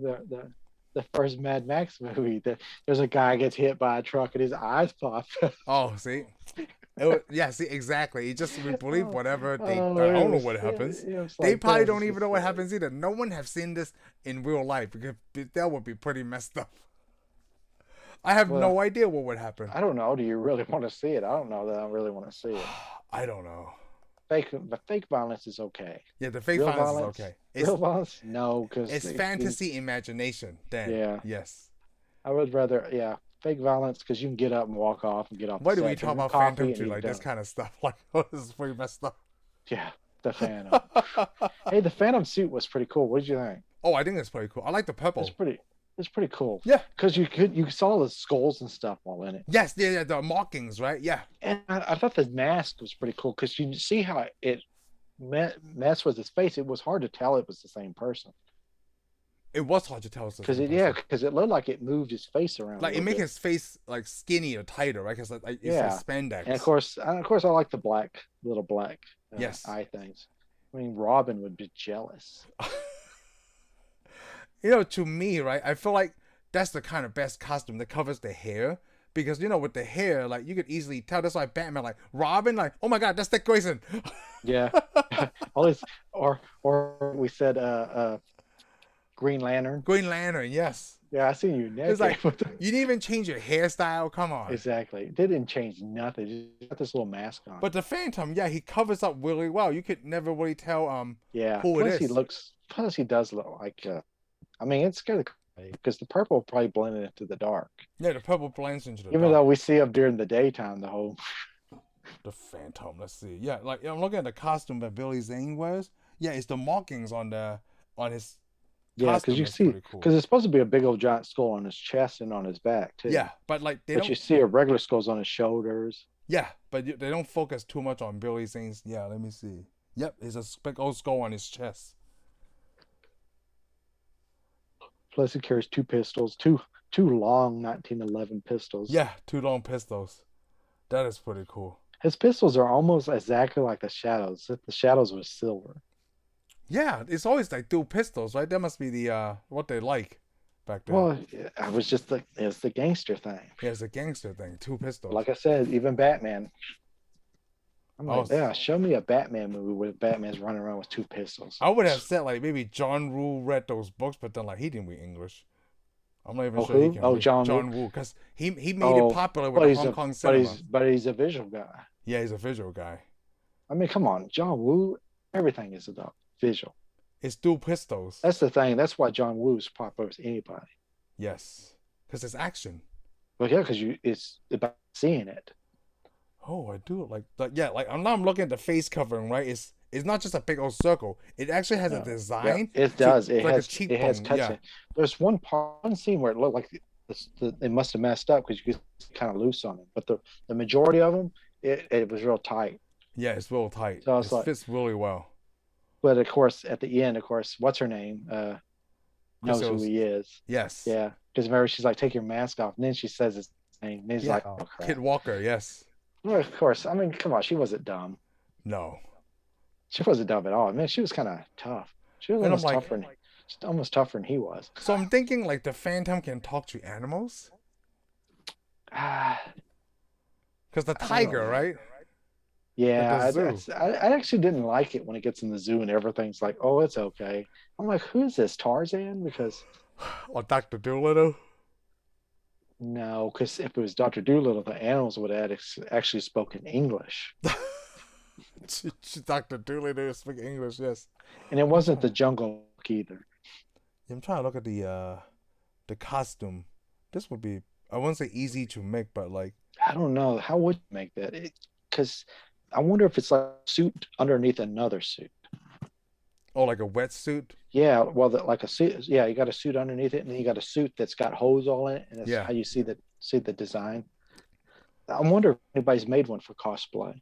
the first Mad Max movie. There's a guy gets hit by a truck and his eyes pop. Oh, see? Yeah, see, exactly. You just we believe whatever they. I Oh, don't know what happens. They probably don't even know what happens either. No one has seen this in real life because that would be pretty messed up. I have no idea what would happen. I don't know. Do you really want to see it? I don't know that I really want to see it. I don't know. Fake violence is okay. Yeah, the fake Real violence is okay. Real violence, no, because It's fantasy imagination. Then yeah, yes. I would rather fake violence because you can get up and walk off and get off. Why the do we set, talk drink about coffee, Phantom and 2 you're like this done. kind of stuff? Like, oh, this is pretty messed up. Yeah, the Phantom. Hey, the Phantom suit was pretty cool. What did you think? Oh, I think it's pretty cool. I like the purple. It's pretty cool. Yeah, because you saw the skulls and stuff all in it. Yes, yeah, the markings, right? Yeah. And I thought the mask was pretty cool because you see how it messed with his face. It was hard to tell it was the same person. It was hard to tell. Because it looked like it moved his face around. Like it made his face like skinny or tighter, right? Because like it's like spandex. And of course, I like the little black yes eye things. I mean, Robin would be jealous. You know, to me, right? I feel like that's the kind of best costume that covers the hair. Because, you know, with the hair, like, you could easily tell. That's why Batman, like, Robin, like, oh my God, that's Dick Grayson. Yeah. or we said Green Lantern. Green Lantern, yes. Yeah, I seen you naked. It's like, you didn't even change your hairstyle. Come on. Exactly. They didn't change nothing. Just got this little mask on. But the Phantom, yeah, he covers up really well. You could never really tell who it is. Plus he does look like I mean, it's kind of crazy because the purple probably blended into the dark. Yeah, the purple blends into the dark. Even though we see him during the daytime, the Phantom. Let's see. Yeah, like I'm looking at the costume that Billy Zane wears. Yeah, it's the markings on his. Yeah, because you see, because it's supposed to be a big old giant skull on his chest and on his back too. Yeah, but like you see a regular skull's on his shoulders. Yeah, but they don't focus too much on Billy Zane's. Yeah, let me see. Yep, it's a big old skull on his chest. Plus, he carries two pistols, two long 1911 pistols. Yeah, 2 long pistols. That is pretty cool. His pistols are almost exactly like the Shadows. If the Shadows were silver. Yeah, it's always like dual pistols, right? That must be the what they like back then. Well, I was just it's the gangster thing. Yeah, it's a gangster thing. 2 pistols. Like I said, even Batman. I'm like, show me a Batman movie where Batman's running around with 2 pistols. I would have said like maybe John Woo read those books, but then like he didn't read English. I'm not even sure he can. Oh, John Woo, because he made it popular with the Hong Kong cinema. But he's a visual guy. Yeah, he's a visual guy. I mean, come on, John Woo. Everything is about visual. It's dual pistols. That's the thing. That's why John Woo's popular with anybody. Yes, because it's action. Well, yeah, because it's about seeing it. Oh, I do like I'm looking at the face covering, right? It's not just a big old circle. It actually has a design. Yeah, it does. It like has cuts. Yeah. There's one scene where it looked like they must have messed up because you could kind of loose on them. But the majority of them, it was real tight. Yeah, it's real tight. So I It was like, fits really well. but of course, at the end, of course, what's her name? Knows who Crystal's, he is. yes. Yeah, because remember she's like, take your mask off, and then she says his name, and he's Yeah. like, oh crap. Kid Walker, yes. Well, of course, I mean, come on, she wasn't dumb. No. She wasn't dumb at all. Man, she was kind of tough. She was And I'm almost tougher than he was. so I'm thinking like the Phantom can talk to animals? Ah, Because the I don't tiger, know. right? Yeah, At the zoo. I actually didn't like it when it gets in the zoo and everything's like, oh, it's okay. I'm like, who's this, Tarzan? Because Or Dr. Doolittle. no, because if it was Dr. Doolittle, the animals would have actually spoken English. Dr. Doolittle speak English, yes. And it wasn't the Jungle Book either. I'm trying to look at the costume. This would be, I wouldn't say easy to make, but like, I don't know. How would you make that? Because I wonder if it's like a suit underneath another suit. oh, like a wetsuit. Yeah, well, like a suit. Yeah, you got a suit underneath it, and then you got a suit that's got hose all in it, and that's Yeah. how you see the design. I wonder if anybody's made one for cosplay.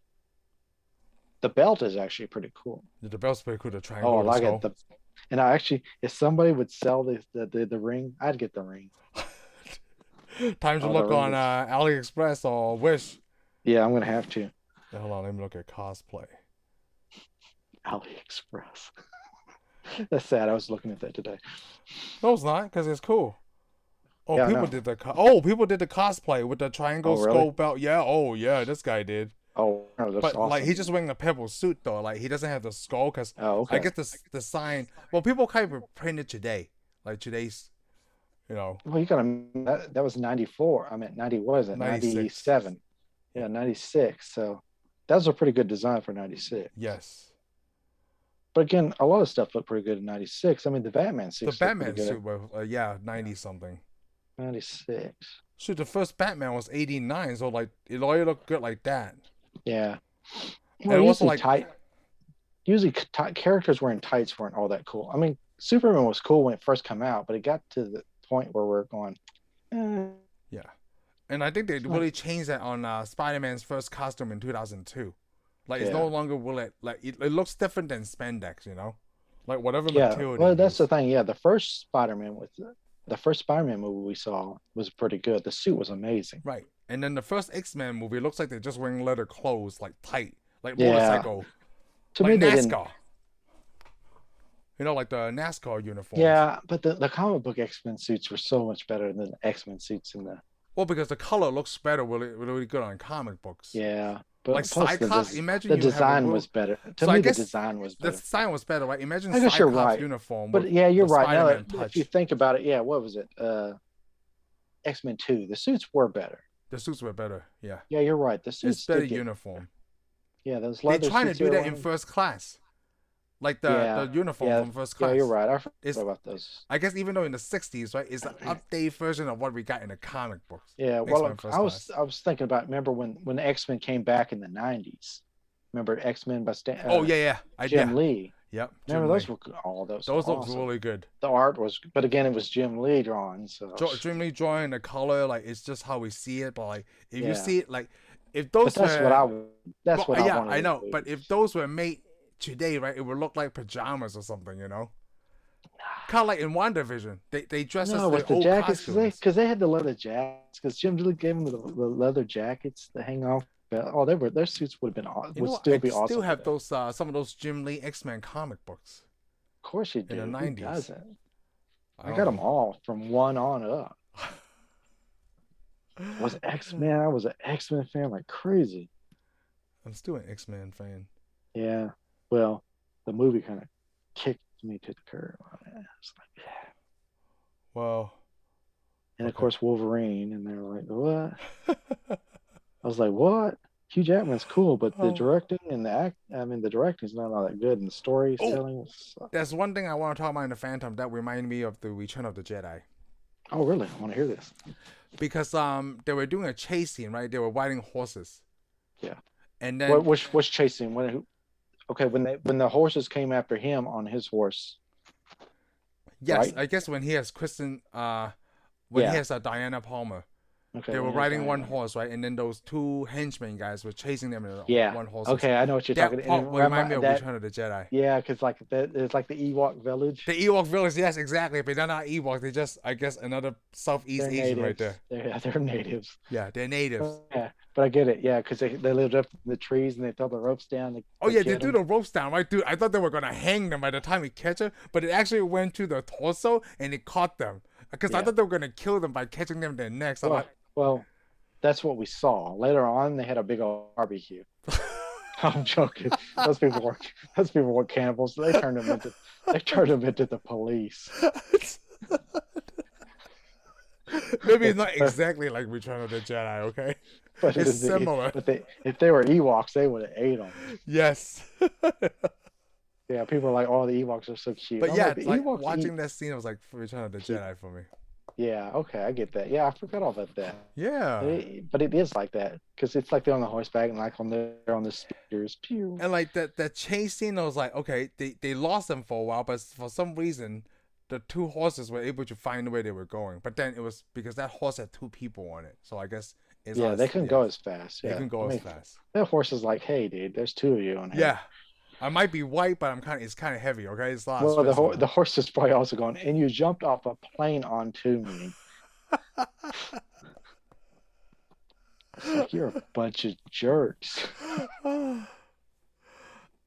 The belt is actually pretty cool. The belt's pretty cool. The triangle. Oh, I like skull. it. And I actually, if somebody would sell the ring, I'd get the ring. Time to Oh, look the ring on is- AliExpress or Wish. Yeah, I'm gonna have to. Yeah, hold on, let me look at cosplay. AliExpress. That's sad. I was looking at that today. No, it's not, because it's cool. Oh, Yeah, I people know. did people did the cosplay with the triangle Oh, really? skull belt. Yeah, oh yeah, this guy did. Oh, no, that's But awesome. like he's just wearing a pebble suit though. Like he doesn't have the skull because Oh, okay. I guess the sign. Well, people kind of printed today, like today's, you know. Well, you got to. That was 94. I meant 90. What is it? 96. 97. Yeah, 96. So that was a pretty good design for 96. Yes. But again, a lot of stuff looked pretty good in 96. I mean, the Batman suit. The looked Batman pretty good. suit was 90 something. 96. Shoot, the first Batman was 89, so like it already looked good like that. Yeah. And Well, it wasn't usually like characters wearing tights weren't all that cool. I mean, Superman was cool when it first came out, but it got to the point where we're going, yeah. And I think they really changed that on Spider-Man's first costume in 2002. Like it's Yeah. no longer it looks different than spandex, you know, like whatever yeah. material. Well, they that's use. the thing. Yeah, the first Spider-Man movie we saw was pretty good. The suit was amazing. Right. And then the first X-Men movie, it looks like they're just wearing leather clothes, like tight, like Yeah. motorcycle, To like me, they didn't. NASCAR. You know, like the NASCAR uniforms. Yeah, but the comic book X-Men suits were so much better than the X-Men suits in the. Well, because the color looks better, really good on comic books. Yeah, but Like plus Cyclops, imagine the you have a design world- was better. To So I me, guess the design was The better. design was better, right? Imagine I guess you're Cyclops right. uniform. But with yeah, you're the right. Now, Spider-Man if touch. you think about it, yeah, what was it? X-Men 2. The suits were better. The suits were better. Yeah. Yeah, you're right. The suits It's better did get, uniform. yeah, those They're leather trying to suits do they were that in wearing. first class. Like the Yeah, uniform yeah, from first Yeah, class. you're right. I It's- forgot about those. I guess even though in the 60s, right, it's an updated version of what we got in the comic books. Yeah, well, X-Men First I was thinking about. Remember when X-Men came back in the '90s? Remember X-Men by Oh, yeah. Jim Lee? Yep. Remember Jim those Lee. were all those. Those were look awesome. really good. The art was, but again, it was Jim Lee drawing. So Jim Lee drawing the color, like it's just how we see it. But like, if you Yeah. see it, like, if but those that's were, what I. That's well, what yeah, I wanted. I know. to do. But if those were made today, right, it would look like pajamas or something, you know. Kind of like in WandaVision, they dress no, as with their the old jackets, costumes. because they had the leather jackets. Because Jim Lee gave them the leather jackets to hang off. Oh, their suits would have been You would know, still I be awesome. still have today. those some of those Jim Lee X-Men comic books. Of course you do. in the Who 90s. doesn't? I don't got them know. all from 1 on up. I was an X-Men fan like crazy. I'm still an X-Men fan. Yeah. Well, the movie kind of kicked me to the curb on it. It's like, yeah. Well, And of Okay. course Wolverine, and they're like, what? I was like, what? Hugh Jackman's cool, but the Oh. directing and the directing's not all that good, and the storytelling was. there's one thing I want to talk about in the Phantom that reminded me of the Return of the Jedi. Oh, really? I want to hear this. Because they were doing a chase scene, right? They were riding horses. Yeah. And then What's chasing? When the horses came after him on his horse. yes, right? I guess when he has Kristen when he Yeah. has Diana Palmer. Okay. They when were he has riding one Diana. horse, right? And then those two henchmen guys were chasing them in Yeah. one horses. Okay, I know what you're talking. That And part remind me of Return of the Jedi. yeah, because like that, it's like the Ewok village. The Ewok village, yes, exactly. But they're not Ewoks. They're just, I guess, another Southeast They're Asian right natives. there. They're natives. Yeah, they're natives. Yeah, but I get it. Yeah, because they lived up in the trees and they throw the ropes down. Oh yeah, they threw the ropes down, right, dude? I thought they were gonna hang them by the time we catch them, but it actually went to the torso and it caught them. Because I thought they were gonna kill them by catching them in their necks. Well, that's what we saw. Later on, they had a big old barbecue. I'm joking. Those people were cannibals. They turned them into the police. Maybe it's not exactly like Return of the Jedi, okay? But it's similar. But if they were Ewoks, they would have ate them. Yes. Yeah, people are like, "Oh, the Ewoks are so cute." But yeah, like watching that scene, I was like, Return of the Jedi for me. Yeah, okay, I get that. Yeah, I forgot all about that. Yeah. But it is like that because it's like they're on the horseback and like they're on the speeders. Pew. And like that chase scene, I was like, okay, they lost them for a while, but for some reason, the two horses were able to find where they were going. But then it was because that horse had two people on it, so I guess they couldn't go as fast. They couldn't go as fast. That horse is like, hey, dude, there's two of you on here. Yeah. I might be white, but it's kind of heavy. Okay, it's a lot. Well, the horse is probably also going, and you jumped off a plane onto me. It's like you're a bunch of jerks. That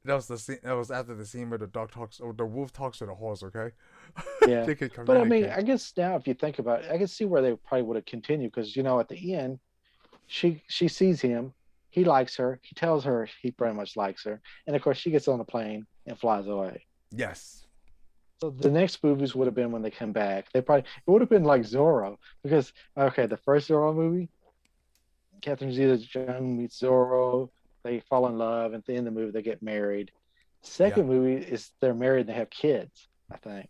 was the scene. That was after the scene where the dog talks, or the wolf talks to the horse. Okay. Yeah. But I mean, I guess now if you think about it, I can see where they probably would have continued because at the end, she sees him. He likes her. He tells her he pretty much likes her. And of course, she gets on the plane and flies away. Yes. So the next movies would have been when they come back. It would have been like Zorro because, okay, the first Zorro movie, Catherine Zeta-Jones meets Zorro. They fall in love. At the end of the movie, they get married. Second movie is they're married and they have kids, I think.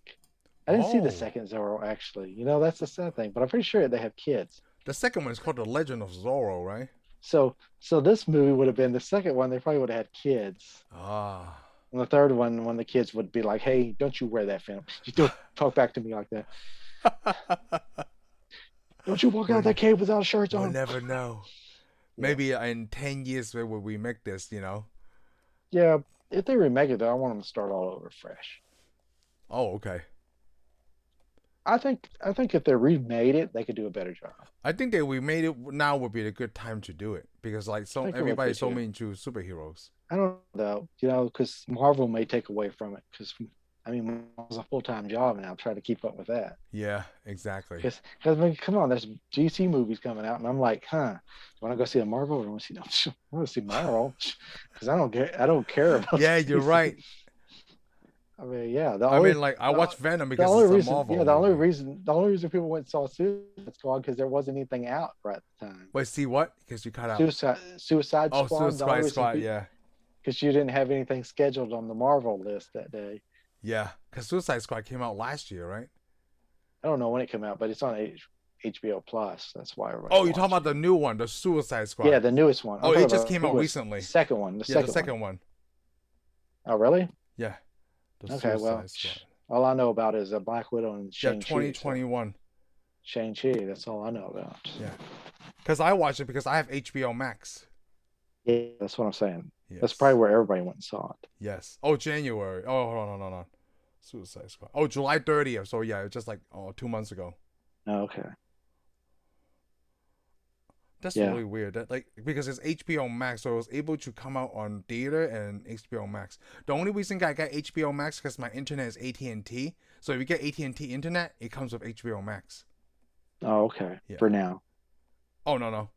I didn't see the second Zorro, actually. That's the sad thing. But I'm pretty sure they have kids. The second one is called The Legend of Zorro, right? So this movie would have been the second one. They probably would have had kids. Ah. And the third one, when the kids would be like, "Hey, don't you wear that film? You don't talk back to me like that. Don't you walk out that cave without a shirt on." We'll never know. Maybe in 10 years we will remake this. Yeah, if they remake it, though, I want them to start all over fresh. Oh, okay. I think if they remade it, they could do a better job. I think that we made it now would be a good time to do it because everybody's so into superheroes. I don't know, because Marvel may take away from it because it's a full-time job now. I'm trying to keep up with that. Yeah, exactly. Because come on, there's DC movies coming out, and I'm like, do I want to go see a Marvel or do I want to see Marvel? Because I don't care about. Yeah, you're right. I mean, yeah. I watched Venom because it's a Marvel. Yeah, the only reason people went and saw Suicide Squad because there wasn't anything out right at the time. Wait, see what? Because you cut out. Suicide Squad. Oh, Suicide Squad, yeah. Because you didn't have anything scheduled on the Marvel list that day. Yeah, because Suicide Squad came out last year, right? I don't know when it came out, but it's on HBO Plus. That's why. Oh, you're talking about the new one, the Suicide Squad. Yeah, the newest one. Oh, it just came out recently. The second one. The second one. Oh, really? Yeah. Okay, well, all I know about is a Black Widow and Shang-Chi. 2021. Shang-Chi, that's all I know about. Yeah. Because I watched it because I have HBO Max. Yeah, that's what I'm saying. Yes. That's probably where everybody went and saw it. Yes. Oh, January. Oh, hold on. Suicide Squad. Oh, July 30th. So, yeah, just 2 months ago. Oh, okay. That's really weird. Because it's HBO Max, so it was able to come out on theater and HBO Max. The only reason I got HBO Max because my internet is AT&T. So if you get AT&T internet, it comes with HBO Max. Oh, okay. Yeah. For now. Oh no,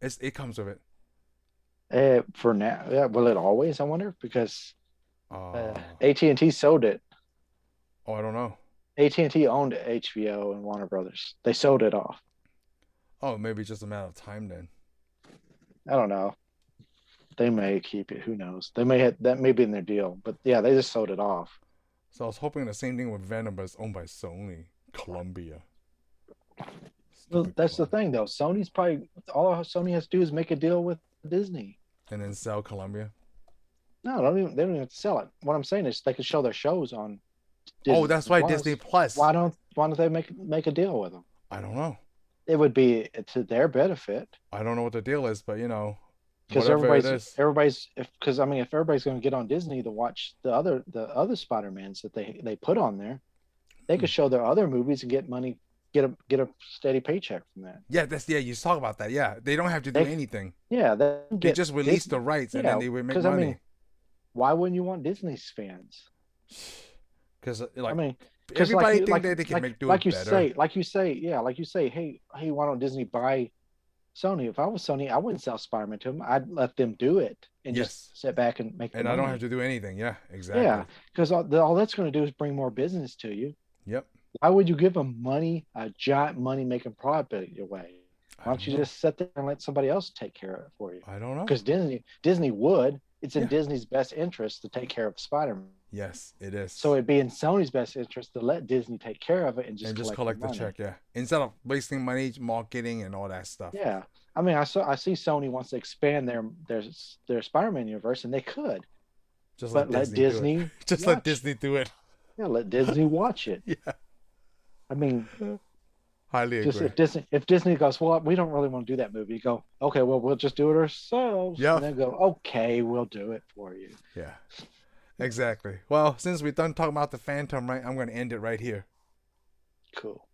it comes with it. For now, yeah. Will it always? I wonder because AT&T sold it. Oh, I don't know. AT&T owned HBO and Warner Brothers. They sold it off. Oh, maybe just a matter of time then. I don't know. They may keep it. Who knows? They may have that may be in their deal, but yeah, they just sold it off. So I was hoping the same thing with Venom, but it's owned by Sony, Columbia. Well, that's the thing, though. Sony's probably all Sony has to do is make a deal with Disney, and then sell Columbia. No, they don't even have to sell it. What I'm saying is they could show their shows on. Disney that's why Disney Plus. Why don't they make a deal with them? I don't know. It would be to their benefit. I don't know what the deal is, but Because whatever it is. because I mean, if everybody's going to get on Disney to watch the other Spider-Mans that they put on there, they could show their other movies and get money, get a steady paycheck from that. Yeah, you talk about that. Yeah, they don't have to do anything. Yeah, They just release the rights and then they would make money. I mean, why wouldn't you want Disney's fans? Because I mean, everybody think that they can make do it better. Like you say, hey, why don't Disney buy Sony? If I was Sony, I wouldn't sell Spider-Man to them. I'd let them do it and just sit back and make. And I don't have to do anything. Yeah, exactly. Yeah, because all that's going to do is bring more business to you. Yep. Why would you give them a giant money-making product your way? Why don't you just sit there and let somebody else take care of it for you? I don't know. Because Disney would. It's in Disney's best interest to take care of Spider-Man. Yes, it is. So it'd be in Sony's best interest to let Disney take care of it and just collect the check. Yeah, instead of wasting money, marketing, and all that stuff. Yeah, I mean, I see Sony wants to expand their Spider-Man universe, and they could. Just let Disney let Disney do it. Yeah, let Disney watch it. Yeah. I mean, highly agree. If Disney goes, well, we don't really want to do that movie, you go, okay, well, we'll just do it ourselves. Yeah. And then go, okay, we'll do it for you. Yeah. Exactly. Well, since we're done talking about the Phantom, right, I'm going to end it right here. Cool.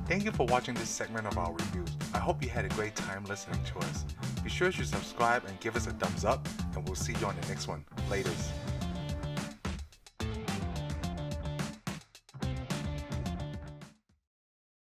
Thank you for watching this segment of our reviews. I hope you had a great time listening to us. Be sure to subscribe and give us a thumbs up, and we'll see you on the next one. Laters.